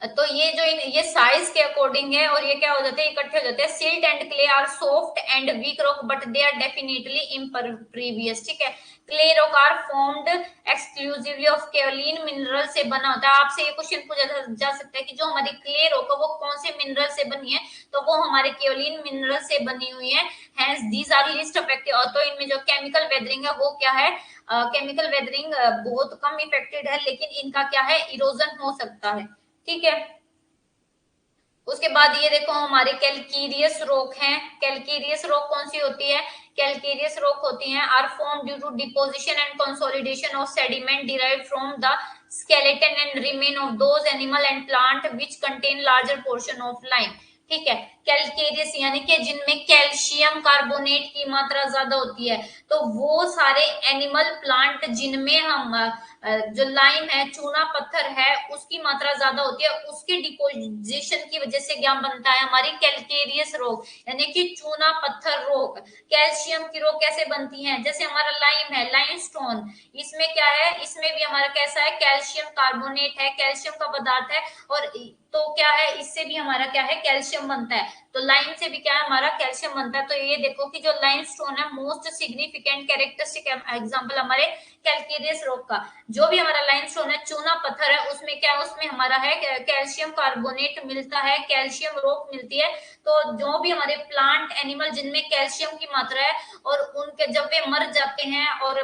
तो ये जो ये साइज के अकॉर्डिंग है और ये क्या हो जाते हैं, इकट्ठे हो जाते हैं। Silt and clay are soft and weak rock but they are definitely impervious. ठीक है, clay rock are formed exclusively of kaolin mineral से बना होता है। आपसे ये क्वेश्चन पूछा जा सकता है कि जो हमारी क्ले रॉक है वो कौन से मिनरल से बनी है, तो वो हमारे केवलिन मिनरल से बनी हुई है। Hence these are least affected. और तो इनमें जो केमिकल वेदरिंग है वो क्या है, केमिकल वेदरिंग बहुत कम इफेक्टेड है, लेकिन इनका क्या है, इरोजन हो सकता है। ठीक है, उसके बाद ये देखो हमारे कैलकीरियस रॉक हैं। कैलकीरियस रॉक कौन सी होती है, कैलकीरियस रॉक होती हैं are form due to deposition and consolidation of sediment derived from the skeleton and remain of those animal and plant which contain larger portion of lime। ठीक है, कैलकेरियस यानी कि जिनमें कैल्शियम कार्बोनेट की मात्रा ज्यादा होती है, तो वो सारे एनिमल प्लांट जिनमें हम जो लाइम है, चूना पत्थर है, उसकी मात्रा ज्यादा होती है, उसके डिपोजिशन की वजह से क्या बनता है, हमारी कैलकेरियस रॉक यानी कि चूना पत्थर रॉक। कैल्शियम की रॉक कैसे बनती है, जैसे हमारा लाइम है, लाइमस्टोन, इसमें क्या है, इसमें भी हमारा कैसा है, कैल्शियम कार्बोनेट है, कैल्शियम का पदार्थ है, और तो क्या है, इससे भी हमारा क्या है, कैल्शियम बनता है। तो लाइम से भी क्या है, हमारा कैल्शियम बनता है। तो ये देखो कि जो लाइमस्टोन है मोस्ट सिग्निफिकेंट कैरेक्टरिस्टिक एग्जांपल हमारे कैलकेरियस रॉक का। जो भी हमारा लाइमस्टोन है, चूना पत्थर है, उसमें क्या, उसमें हमारा है कैल्शियम कार्बोनेट मिलता है, कैल्शियम रॉक मिलती है। तो जो भी हमारे प्लांट एनिमल जिनमें कैल्शियम की मात्रा है, और उनके जब वे मर जाते हैं और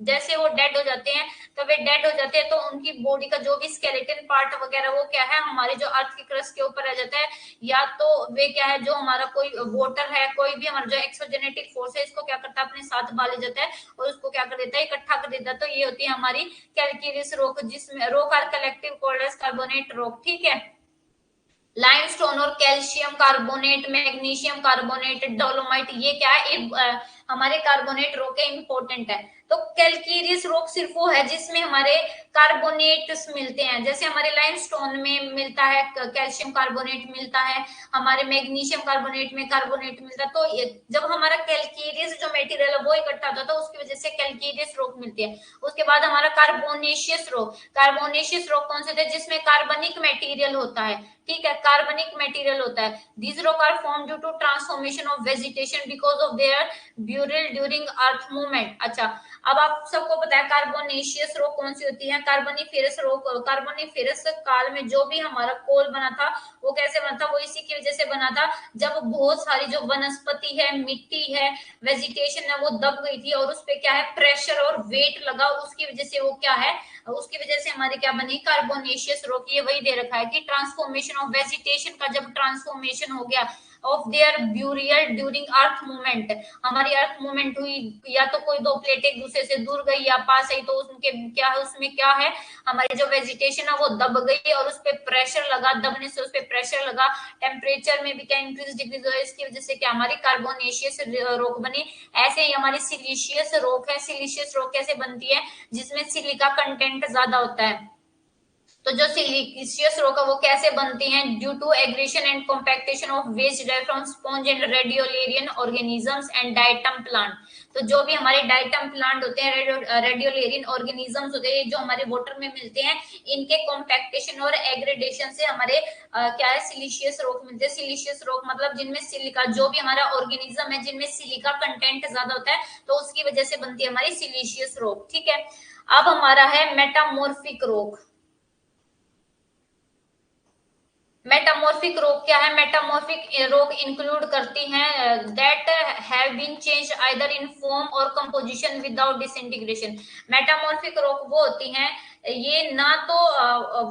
जैसे वो डेड हो जाते हैं, तो वे डेड हो जाते हैं, तो उनकी बॉडी का जो भी स्केलेटन पार्ट वगैरह वो क्या है, हमारे जो अर्थ की क्रस्ट के ऊपर रह जाता है, या तो वे क्या है, जो हमारा कोई वोटर है, कोई भी हमारा जो एक्सोजेनेटिक फोर्स है, इसको क्या करता है, अपने साथ बा ले जाता है और उसको क्या कर देता है, इकट्ठा कर देता है। तो ये होती है हमारी कैलकेरियस रॉक, जिसमें rock are collective called as carbonate rock. ठीक है, लाइमस्टोन और calcium carbonate, magnesium carbonate, dolomite, ये क्या है, हमारे कार्बोनेट रॉक है, इंपॉर्टेंट है। तो कैलकेरियस रॉक सिर्फ वो है जिसमें हमारे कार्बोनेट्स मिलते हैं, जैसे हमारे लाइमस्टोन में मिलता है कैल्शियम कार्बोनेट मिलता है, हमारे मैग्नीशियम कार्बोनेट में कार्बोनेट मिलता है। तो जब हमारा कैलकेरियस जो मटेरियल है वो इकट्ठा होता है, तो उसकी वजह से कैलकेरियस रॉक मिलती है। उसके बाद हमारा कार्बोनेशियस रॉक, कार्बोनेशियस रॉक कौन से थे, जिसमें कार्बनिक मटेरियल होता है। ठीक है, कार्बनिक मटेरियल होता है। These rock are form due to transformation of vegetation because of their burial during earth movement. अच्छा, अब आप सबको पता है कार्बोनेशियस रॉक कौन सी होती है, कार्बोनिफेरस रॉक। कार्बोनिफेरस काल में जो भी हमारा कोल बना था वो कैसे बना था, वो इसी की वजह से बना था, जब बहुत सारी जो वनस्पति है, मिट्टी है, वेजिटेशन है, वो दब गई थी, और उस पे क्या है, प्रेशर और वेट लगा, उसकी वजह से वो क्या है, उसकी वजह से हमारी क्या बनी, कार्बोनेशियस रॉक। ये वही दे रखा है कि ट्रांसफॉर्मेशन ऑफ वेजिटेशन का जब ट्रांसफॉर्मेशन हो गया of their burial during earth movement, हमारी अर्थ मूवमेंट हुई, या तो कोई दो प्लेट एक दूसरे से दूर गई या पास आई, तो उसके क्या है, उसमें क्या है, हमारी जो वेजिटेशन है वो दब गई, और उस पर प्रेशर लगा, दबने से उस पर प्रेशर लगा, टेम्परेचर में भी क्या इंक्रीज डिक्रीज हुआ, इसकी वजह से क्या हमारी कार्बोनेशियस रॉक बनी। ऐसे ही हमारी सिलिशियस रॉक है। सिलिशियस रॉक कैसे बनती है, जिसमें सिलिका कंटेंट ज्यादा होता है। तो जो सिलिशियस रॉक है वो कैसे बनती हैं, due to aggradation and compaction of waste derived from sponge and radiolarian organisms and diatom plant. तो जो भी हमारे डाइटम प्लांट होते हैं, रेडियोलेरियन ऑर्गेनिजम्स होते हैं, जो हमारे वाटर में मिलते हैं, इनके कॉम्पैक्टेशन और एग्रेडेशन से हमारे क्या है, सिलिशियस रॉक मिलते हैं। सिलिशियस रॉक मतलब जिनमें सिलिका, जो भी हमारा ऑर्गेनिज्म है जिनमें सिलिका कंटेंट ज्यादा होता है, तो उसकी वजह से बनती है हमारी सिलिशियस रॉक। ठीक है, अब हमारा है मेटामॉर्फिक रॉक। मेटामॉर्फिक रॉक क्या है, मेटामॉर्फिक रॉक इंक्लूड करती हैं that have been change either in form और composition without disintegration. Metamorphic rock वो होती हैं ये ना तो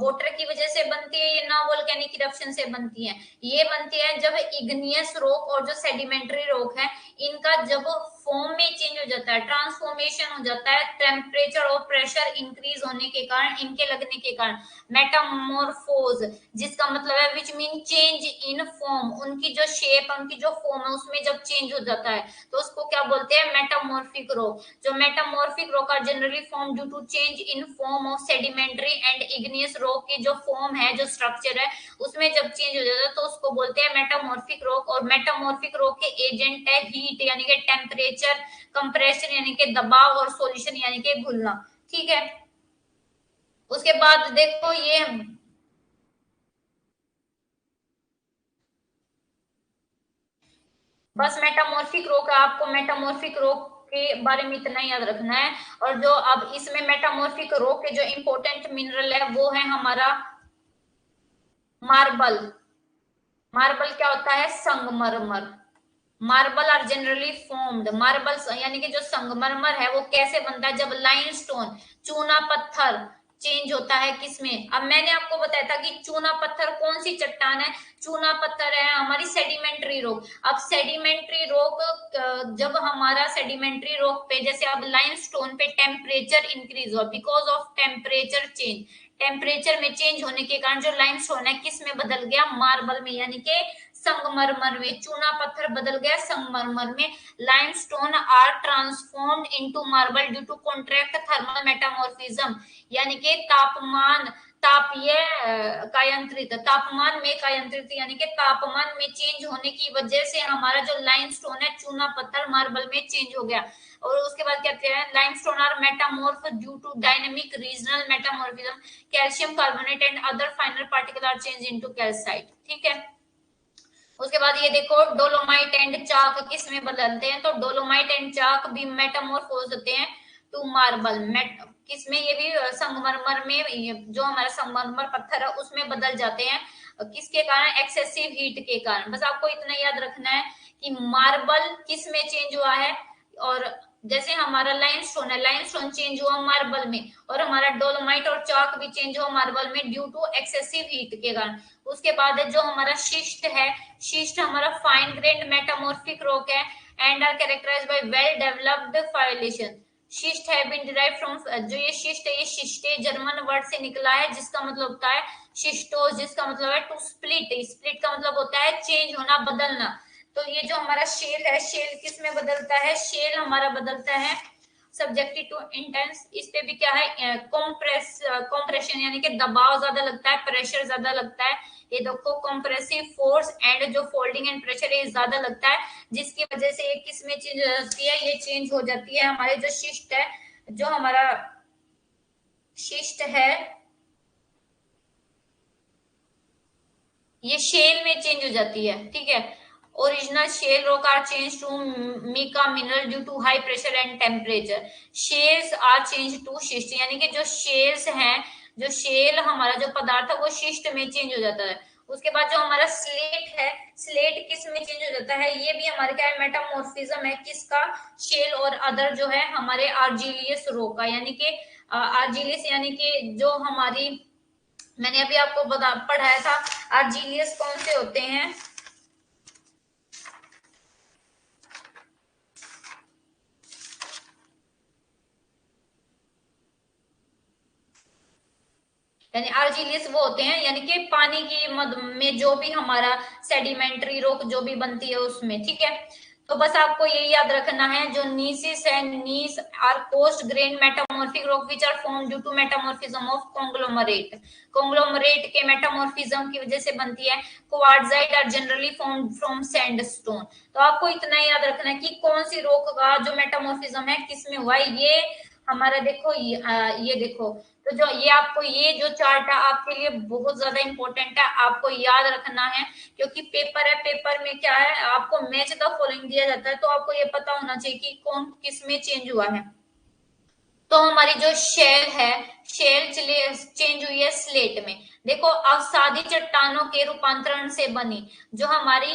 वाटर की वजह से बनती है, ये ना वोल्केनिक इरप्शन से बनती है। ये बनती है जब इग्नियस रॉक और जो सेडिमेंट्री रॉक है, इनका जब फॉर्म में चेंज हो जाता है, ट्रांसफॉर्मेशन हो जाता है, टेम्परेचर और प्रेशर इंक्रीज होने के कारण, इनके लगने के कारण, मेटामॉर्फोज, जिसका मतलब है which mean change in form, उनकी जो शेप, उनकी जो फॉर्म है उसमें जब चेंज हो जाता है तो उसको क्या बोलते हैं, मेटामॉर्फिक रॉक। जो metamorphic rock are generally form due to change in form of sedimentary and igneous rock की जो फॉर्म है, जो स्ट्रक्चर है, उसमें जब चेंज हो जाता है तो उसको बोलते हैं मेटामॉर्फिक रॉक। और मेटामॉर्फिक रॉक के एजेंट है हीट यानी कि टेम्परेचर, कंप्रेशन यानी कि दबाव, और सॉल्यूशन यानी कि घुलना। ठीक है, उसके बाद देखो ये बस मेटामॉर्फिक रॉक है, आपको मेटामॉर्फिक रॉक के बारे में इतना याद रखना है। और जो अब इसमें मेटामॉर्फिक रॉक के जो इंपॉर्टेंट मिनरल है वो है हमारा मार्बल। मार्बल क्या होता है, संगमरमर। Marble are generally formed, marble यानी कि जो संगमरमर है वो कैसे बनता है, जब लाइमस्टोन, चूना पत्थर चेंज होता है किसमें। अब मैंने आपको बताया था कि चूना पत्थर कौन सी चट्टान है, चूना पत्थर है हमारी सेडिमेंट्री रॉक। अब सेडिमेंट्री रॉक, जब हमारा सेडिमेंट्री रॉक पे जैसे अब लाइमस्टोन पे टेम्परेचर इंक्रीज हुआ, because of temperature change, temperature में चेंज होने के कारण जो लाइमस्टोन है किस में बदल गया, मार्बल में, यानी कि संगमरमर में। चूना पत्थर बदल गया संगमरमर में। Limestone are transformed into marble due to contract thermal metamorphism, यानी कि तापमान, तापीय कायांतरित, तापमान में कायांतरित यानी कि तापमान में चेंज होने की वजह से हमारा जो लाइमस्टोन है, चूना पत्थर, मार्बल में चेंज हो गया। और उसके बाद कहते हैं limestone are metamorph due to dynamic regional metamorphism, calcium carbonate and other final particle are change into calcite. ठीक है, उसके बाद ये देखो डोलोमाइट एंड चाक किस में बदलते हैं, तो डोलोमाइट एंड चाक भी मेटामॉर्फोज होते हैं टू मार्बल, किसमें, ये भी संगमरमर में, जो हमारा संगमरमर पत्थर है उसमें बदल जाते हैं। किसके कारण, एक्सेसिव हीट के कारण। बस आपको इतना याद रखना है कि मार्बल किस में चेंज हुआ है, और जैसे हमारा लाइमस्टोन है, लाइमस्टोन चेंज हुआ मार्बल में, और हमारा डोलोमाइट और चाक भी चेंज हुआ मार्बल में ड्यू टू एक्सेसिव हीट के कारण। उसके बाद है जो हमारा शिस्ट है, शिस्ट हमारा फाइन ग्रेन्ड मेटामॉर्फिक रॉक है and are characterized by well developed foliation. Schist है बीन डिराइव्ड फ्रॉम, जो ये शिस्ट है, ये शिस्टे जर्मन वर्ड से निकला है जिसका मतलब होता है शिस्टोस, जिसका मतलब है टू स्प्लिट। स्प्लिट का मतलब होता है चेंज होना, बदलना। तो ये जो हमारा शेल है, शेल किस में बदलता है, शेल हमारा बदलता है सब्जेक्टेड टू इंटेंस, इस पे भी क्या है, कॉम्प्रेशन यानी कि दबाव ज्यादा लगता है, प्रेशर ज्यादा लगता है। ये देखो कंप्रेसिव फोर्स एंड जो फोल्डिंग एंड प्रेशर ये ज्यादा लगता है, जिसकी वजह से ये किस में चेंज हो जाती है, ये चेंज हो जाती है हमारे जो शिस्ट है, जो हमारा शिस्ट है ये शेल में चेंज हो जाती है। ठीक है, original shale rock are change to mica mineral due to high pressure and temperature. Shales are change to schist, यानी कि जो शेल्स हैं, जो शेल हमारा जो पदार्थ है वो शिस्ट में चेंज हो जाता है। उसके बाद जो हमारा स्लेट है, स्लेट किस में चेंज हो जाता है, ये भी हमारे क्या है, मेटामॉर्फिज्म है किसका, शेल और अदर जो है हमारे आर्जिलियस रॉक का, यानी कि आर्जिलियस यानी कि जो हमारी, मैंने अभी आपको पढ़ाया था आर्जिलियस कौन से होते हैं, यानी आर्जिलियस वो होते हैं यानी कि पानी की मद में जो भी हमारा सेडिमेंट्री रॉक जो भी बनती है उसमें। ठीक है, तो बस आपको ये याद रखना है, जो नीसिस है, नीस आर कोस्ट grain metamorphic rock which are form due to metamorphism of conglomerate. Conglomerate के मेटामॉर्फिज्म की वजह से बनती है। Quartzite are generally form from sandstone. तो आपको इतना याद रखना है कि कौन सी रॉक का जो मेटामॉर्फिज्म है किसमें हुआ है। ये हमारा देखो ये देखो, तो जो ये आपको ये जो चार्ट है आपके लिए बहुत ज्यादा इंपॉर्टेंट है, आपको याद रखना है, क्योंकि पेपर है, पेपर में क्या है, आपको मैच द फॉलोइंग दिया जाता है, तो आपको ये पता होना चाहिए कि कौन किस में चेंज हुआ है। तो हमारी जो शेल है, शेल चेंज हुई है स्लेट में। देखो अवसादी चट्टानों के रूपांतरण से बनी जो हमारी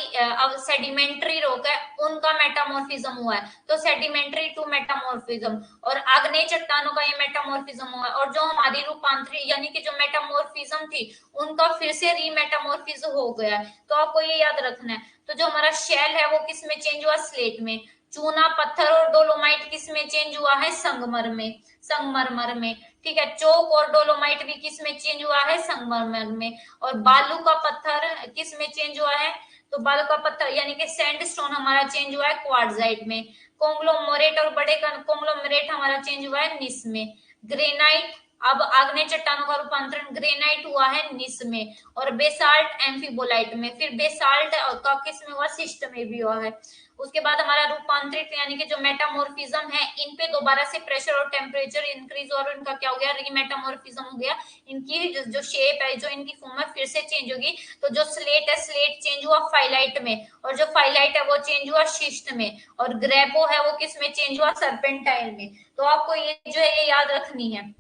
सेडिमेंट्री रॉक है उनका मेटामॉर्फिज्म हुआ है, तो सेडिमेंट्री टू मेटामॉर्फिज्म, और आग्नेय चट्टानों का ये मेटामॉर्फिज्म हुआ है, और जो हमारी रूपांतरी यानी कि जो मेटामॉर्फिज्म थी उनका फिर से रीमेटामॉर्फिज्म हो गया है। तो आपको ये याद रखना है। तो जो हमारा शेल है वो किस में चेंज हुआ, स्लेट में। चूना पत्थर और डोलोमाइट किस में चेंज हुआ है, संगमर में, संगमरमर में। ठीक है, चौक और डोलोमाइट भी किस में चेंज हुआ है, संगमरमर में। और बालू का पत्थर किस में चेंज हुआ है, तो बालू का पत्थर यानी कि सैंडस्टोन हमारा चेंज हुआ है क्वार्टजाइट में। कोंग्लोमोरेट और बड़े कोंग्लोमोरेट हमारा चेंज हुआ है निस में। ग्रेनाइट, अब आग्नेय चट्टानों का रूपांतरण ग्रेनाइट हुआ है निस में, और बेसाल्ट एम्फीबोलाइट में। फिर बेसाल्ट का किस में हुआ, सिस्ट में भी हुआ है। उसके बाद हमारा रूपांतरित यानी कि जो मेटामॉर्फिज्म है, इन पे दोबारा से प्रेशर और टेम्परेचर इंक्रीज और इनका क्या हो गया, रीमेटामॉर्फिज्म हो गया। इनकी जो शेप है, जो इनकी फॉर्म है फिर से चेंज होगी। तो जो स्लेट है, स्लेट चेंज हुआ फाइलाइट में, और जो फाइलाइट है वो चेंज हुआ शिस्ट में, और ग्रेबो है वो किस में चेंज हुआ, सर्पेंटाइल में। तो आपको ये जो है ये याद रखनी है।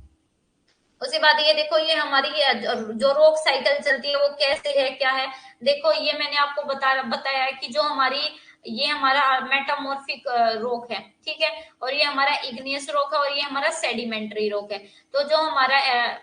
उसके बाद ये देखो, ये हमारी जो रॉक साइकिल चलती है वो कैसे है, क्या है। देखो ये मैंने आपको बताया है कि जो हमारी ये हमारा मेटामॉर्फिक रॉक है, ठीक है, और ये हमारा इग्नियस रॉक है, और ये हमारा सेडिमेंट्री रॉक है। तो जो हमारा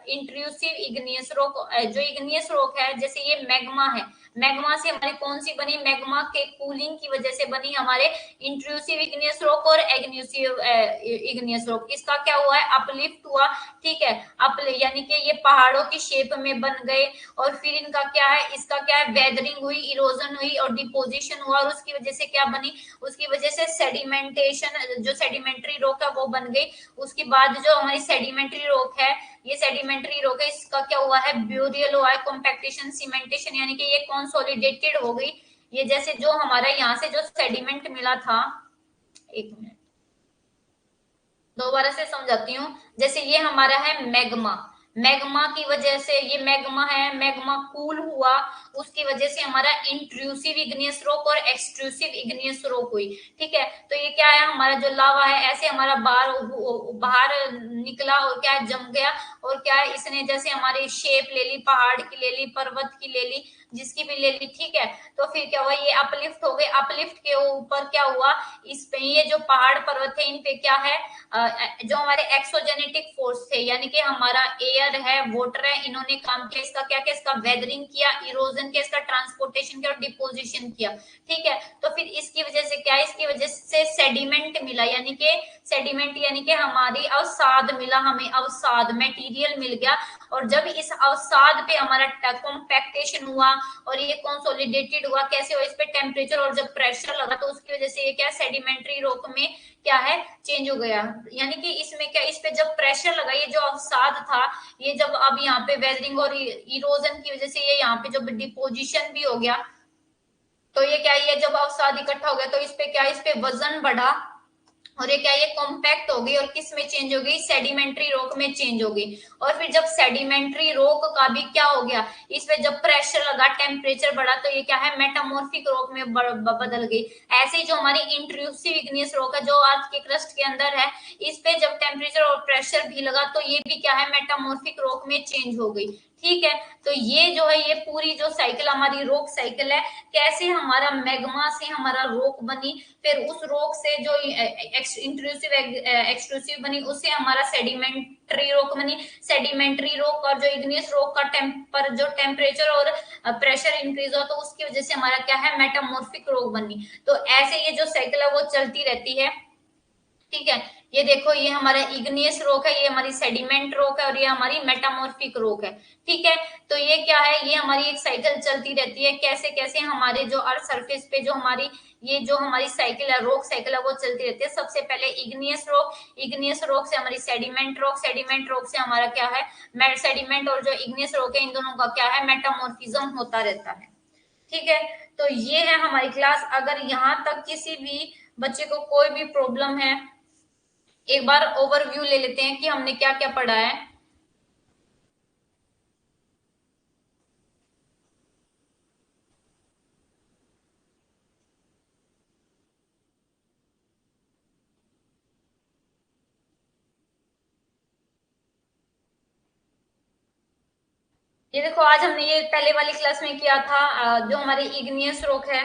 इंट्रूसिव इग्नियस रॉक, जो इग्नियस रॉक है, जैसे ये मैग्मा है, मैग्मा से हमारी कौन सी बनी, मैग्मा के कूलिंग की वजह से बनी हमारे इंट्रूसिव इग्नियस रॉक और एग्न्यूसिव इग्नियस रॉक। इसका क्या हुआ है, अपलिफ्ट हुआ। ठीक है, अप यानी कि ये पहाड़ों की शेप में बन गए, और फिर इनका क्या है, इसका क्या है, वेदरिंग हुई, इरोजन हुई और डिपोजिशन हुआ, और उसकी वजह से क्या बनी, उसकी वजह से सेडिमेंटेशन, जो सेडिमेंट्री रॉक है वो बन गई। उसके बाद जो हमारी सेडिमेंट्री रॉक है, ये सेडिमेंट्री रॉक है, इसका क्या हुआ है, ब्यूरियल हुआ है, कॉम्पैक्टेशन, सीमेंटेशन, यानी कि ये कंसोलिडेटेड हो गई। ये जैसे जो हमारा यहाँ से जो सेडिमेंट मिला था, एक मिनट दोबारा से समझाती हूँ। जैसे ये हमारा है मैग्मा, मैग्मा की वजह से ये मैग्मा है, मैग्मा कूल हुआ, उसकी वजह से हमारा इंट्रूसिव इग्नियस रॉक और एक्सट्रूसिव इग्नियस रॉक हुई। ठीक है, तो ये क्या है, हमारा जो लावा है ऐसे हमारा बाहर बाहर निकला, और क्या है, जम गया, और क्या है, इसने जैसे हमारी शेप ले ली, पहाड़ की ले ली, पर्वत की ले ली, जिसकी भी ले ली। ठीक है, तो फिर क्या हुआ, ये अपलिफ्ट हो गए। अपलिफ्ट के ऊपर क्या हुआ, इस पे ये जो पहाड़ पर्वत है इन पे क्या है, जो हमारे एक्सोजेनेटिक फोर्स थे, यानी कि हमारा एयर है, वाटर है, इन्होंने काम किया, इसका क्या किया, इसका वेदरिंग किया, इरोजन किया, इसका ट्रांसपोर्टेशन किया और डिपोजिशन किया। ठीक है, तो फिर इसकी वजह से क्या है, इसकी वजह से सेडिमेंट मिला, यानी कि सेडिमेंट यानी कि हमारी अवसाद मिला, हमें अवसाद मटेरियल मिल गया। और जब इस अवसाद पे हमारा कॉम्पैक्टेशन हुआ और ये कंसोलिडेटेड हुआ, कैसे हुआ, इस पे टेम्परेचर और जब प्रेशर लगा, तो उसकी वजह से ये क्या, सेडिमेंट्री रॉक में क्या है, चेंज हो गया। यानी कि इसमें क्या, इस पे जब प्रेशर लगा, ये जो अवसाद था, ये जब अब यहाँ पे वेदरिंग और इरोजन की वजह से ये यहाँ पे जब डिपोजिशन भी हो गया, तो ये क्या, ये जब अवसाद इकट्ठा हो गया, तो इस पे क्या, इस पे वजन बढ़ा, और ये क्या, ये कॉम्पैक्ट हो गई, और किस में चेंज हो गई, सेडिमेंट्री रॉक में चेंज हो गई। और फिर जब सेडिमेंट्री रॉक का भी क्या हो गया, इस पे जब प्रेशर लगा, टेम्परेचर बढ़ा, तो ये क्या है, मेटामॉर्फिक रॉक में बदल गई। ऐसे ही जो हमारी इंट्रूसिव इग्नियस रॉक है, जो अर्थ के क्रस्ट के अंदर है, इस पे जब टेम्परेचर और प्रेशर भी लगा, तो ये भी क्या है, मेटामॉर्फिक रॉक में चेंज हो गई। ठीक है, तो ये जो है, ये पूरी जो साइकिल हमारी रॉक साइकिल है, कैसे हमारा मैग्मा से हमारा रॉक बनी, फिर उस रॉक से जो इंट्रूसिव एक्सट्रूसिव बनी, उससे हमारा सेडिमेंट्री रॉक बनी, सेडिमेंट्री रॉक और जो इग्नियस रॉक का टेम्पर जो टेम्परेचर और प्रेशर इंक्रीज हो, तो उसकी वजह से हमारा क्या है, मेटामॉर्फिक रॉक बनी। तो ऐसे ये जो साइकिल है वो चलती रहती है। ठीक है, ये देखो, ये हमारा इग्नियस रॉक है, ये हमारी सेडिमेंट रॉक है, और ये हमारी मेटामॉर्फिक रॉक है। ठीक है, तो ये क्या है, ये हमारी एक साइकिल चलती रहती है, कैसे कैसे हमारे जो अर्थ सरफेस पे जो हमारी ये जो हमारी साइकिल है, रॉक साइकिल है, वो चलती रहती है। सबसे पहले इग्नियस रॉक, इग्नियस रॉक से हमारी सेडिमेंट रॉक, सेडिमेंट रॉक से हमारा क्या है, सेडिमेंट और जो इग्नियस रॉक है, इन दोनों का क्या है, मेटामॉर्फिज्म होता रहता है। ठीक है, तो ये है हमारी क्लास। अगर यहाँ तक किसी भी बच्चे को कोई भी प्रॉब्लम है, एक बार ओवरव्यू ले लेते हैं कि हमने क्या क्या पढ़ा है। ये देखो आज हमने ये पहले वाली क्लास में किया था, जो हमारी इग्नियस रॉक है।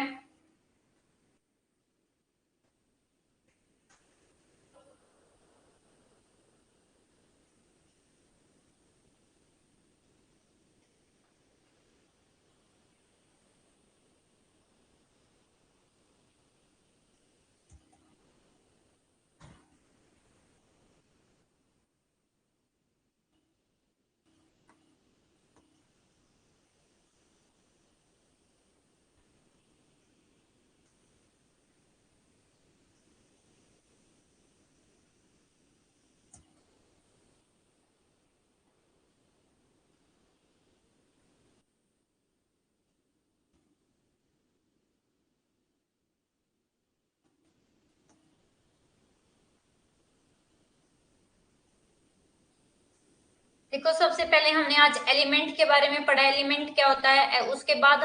देखो सबसे पहले हमने आज एलिमेंट के बारे में पढ़ा, एलिमेंट क्या होता है। उसके बाद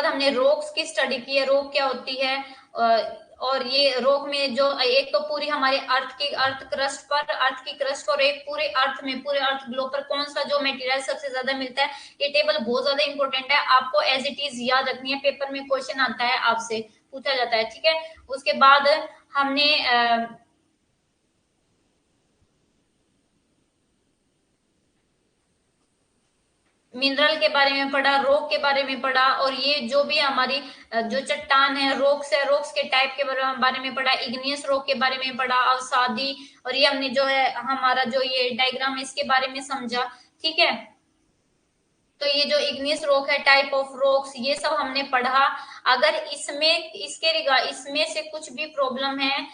हमने रोक्स की स्टडी की है, रोक क्या होती है। और ये रोक में जो एक तो पूरी हमारे अर्थ की क्रस्ट और एक पूरे अर्थ में, पूरे अर्थ ग्लोब पर कौन सा जो मटेरियल सबसे ज्यादा मिलता है। ये टेबल बहुत ज्यादा इंपॉर्टेंट है, आपको एज इट इज याद रखनी है, पेपर में क्वेश्चन आता है, आपसे पूछा जाता है, ठीक है। उसके बाद हमने मिनरल के बारे में पढ़ा, रॉक के बारे में पढ़ा, और ये जो भी हमारी जो चट्टान है, रॉक्स है, रॉक्स के टाइप के बारे में पढ़ा, इग्नियस रॉक के बारे में पढ़ा, अवसादी, और ये हमने जो है हमारा जो ये डायग्राम है इसके बारे में समझा, ठीक है। तो ये जो इग्नियस रॉक है, टाइप ऑफ रॉक्स, ये सब हमने पढ़ा। अगर इसमें से कुछ भी प्रॉब्लम है,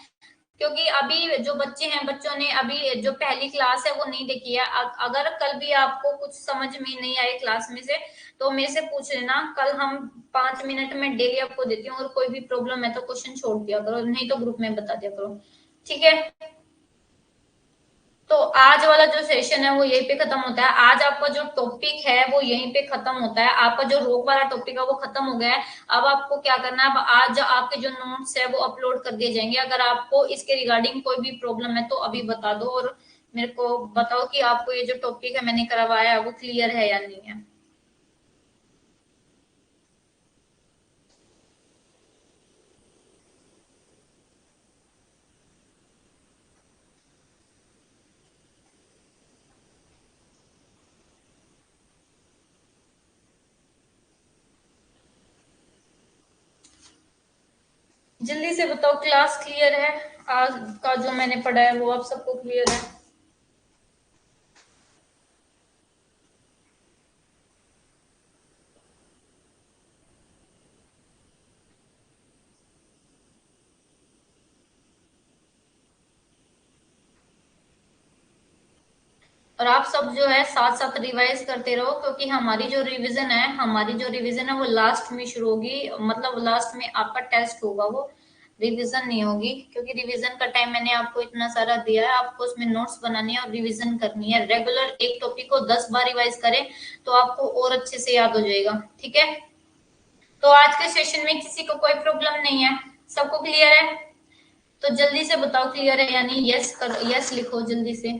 क्योंकि अभी जो बच्चे हैं, बच्चों ने अभी जो पहली क्लास है वो नहीं देखी है, अगर कल भी आपको कुछ समझ में नहीं आए क्लास में से, तो मेरे से पूछ लेना, कल हम 5 मिनट में डेली आपको देती हूँ, और कोई भी प्रॉब्लम है तो क्वेश्चन छोड़ दिया करो, नहीं तो ग्रुप में बता दिया करो, ठीक है। तो आज वाला जो सेशन है वो यहीं पे खत्म होता है, आज आपका जो टॉपिक है वो यहीं पे खत्म होता है, आपका जो रोक वाला टॉपिक है वो खत्म हो गया है। अब आपको क्या करना है, अब आज आपके जो नोट्स है वो अपलोड कर दिए जाएंगे, अगर आपको इसके रिगार्डिंग कोई भी प्रॉब्लम है तो अभी बता दो, और मेरे को बताओ कि आपको ये जो टॉपिक है मैंने करवाया है वो क्लियर है या नहीं है। जल्दी से बताओ, क्लास क्लियर है? आज का जो मैंने पढ़ा है वो आप सबको क्लियर है? और आप सब जो है साथ साथ रिवाइज करते रहो, क्योंकि हमारी जो रिवीजन है वो लास्ट में शुरू होगी, मतलब लास्ट में आपका टेस्ट होगा, वो रिवीजन नहीं होगी, क्योंकि रिवीजन का टाइम मैंने आपको इतना सारा दिया है, आपको उसमें नोट्स बनानी है और रिवीजन करनी है। रेगुलर एक टॉपिक को 10 बार रिवाइज करें तो आपको और अच्छे से याद हो जाएगा, ठीक है। तो आज के सेशन में किसी को कोई प्रॉब्लम नहीं है, सबको क्लियर है? तो जल्दी से बताओ क्लियर है, यानी यस करो, यस लिखो जल्दी से।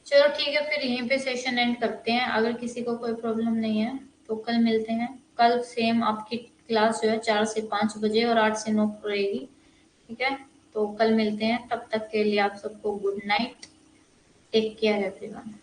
चलो ठीक है, फिर यहीं पे सेशन एंड करते हैं, अगर किसी को कोई प्रॉब्लम नहीं है तो कल मिलते हैं। कल सेम आपकी क्लास जो है 4 से 5 बजे और 8 से 9 रहेगी, ठीक है। तो कल मिलते हैं, तब तक के लिए आप सबको good night, take care everyone.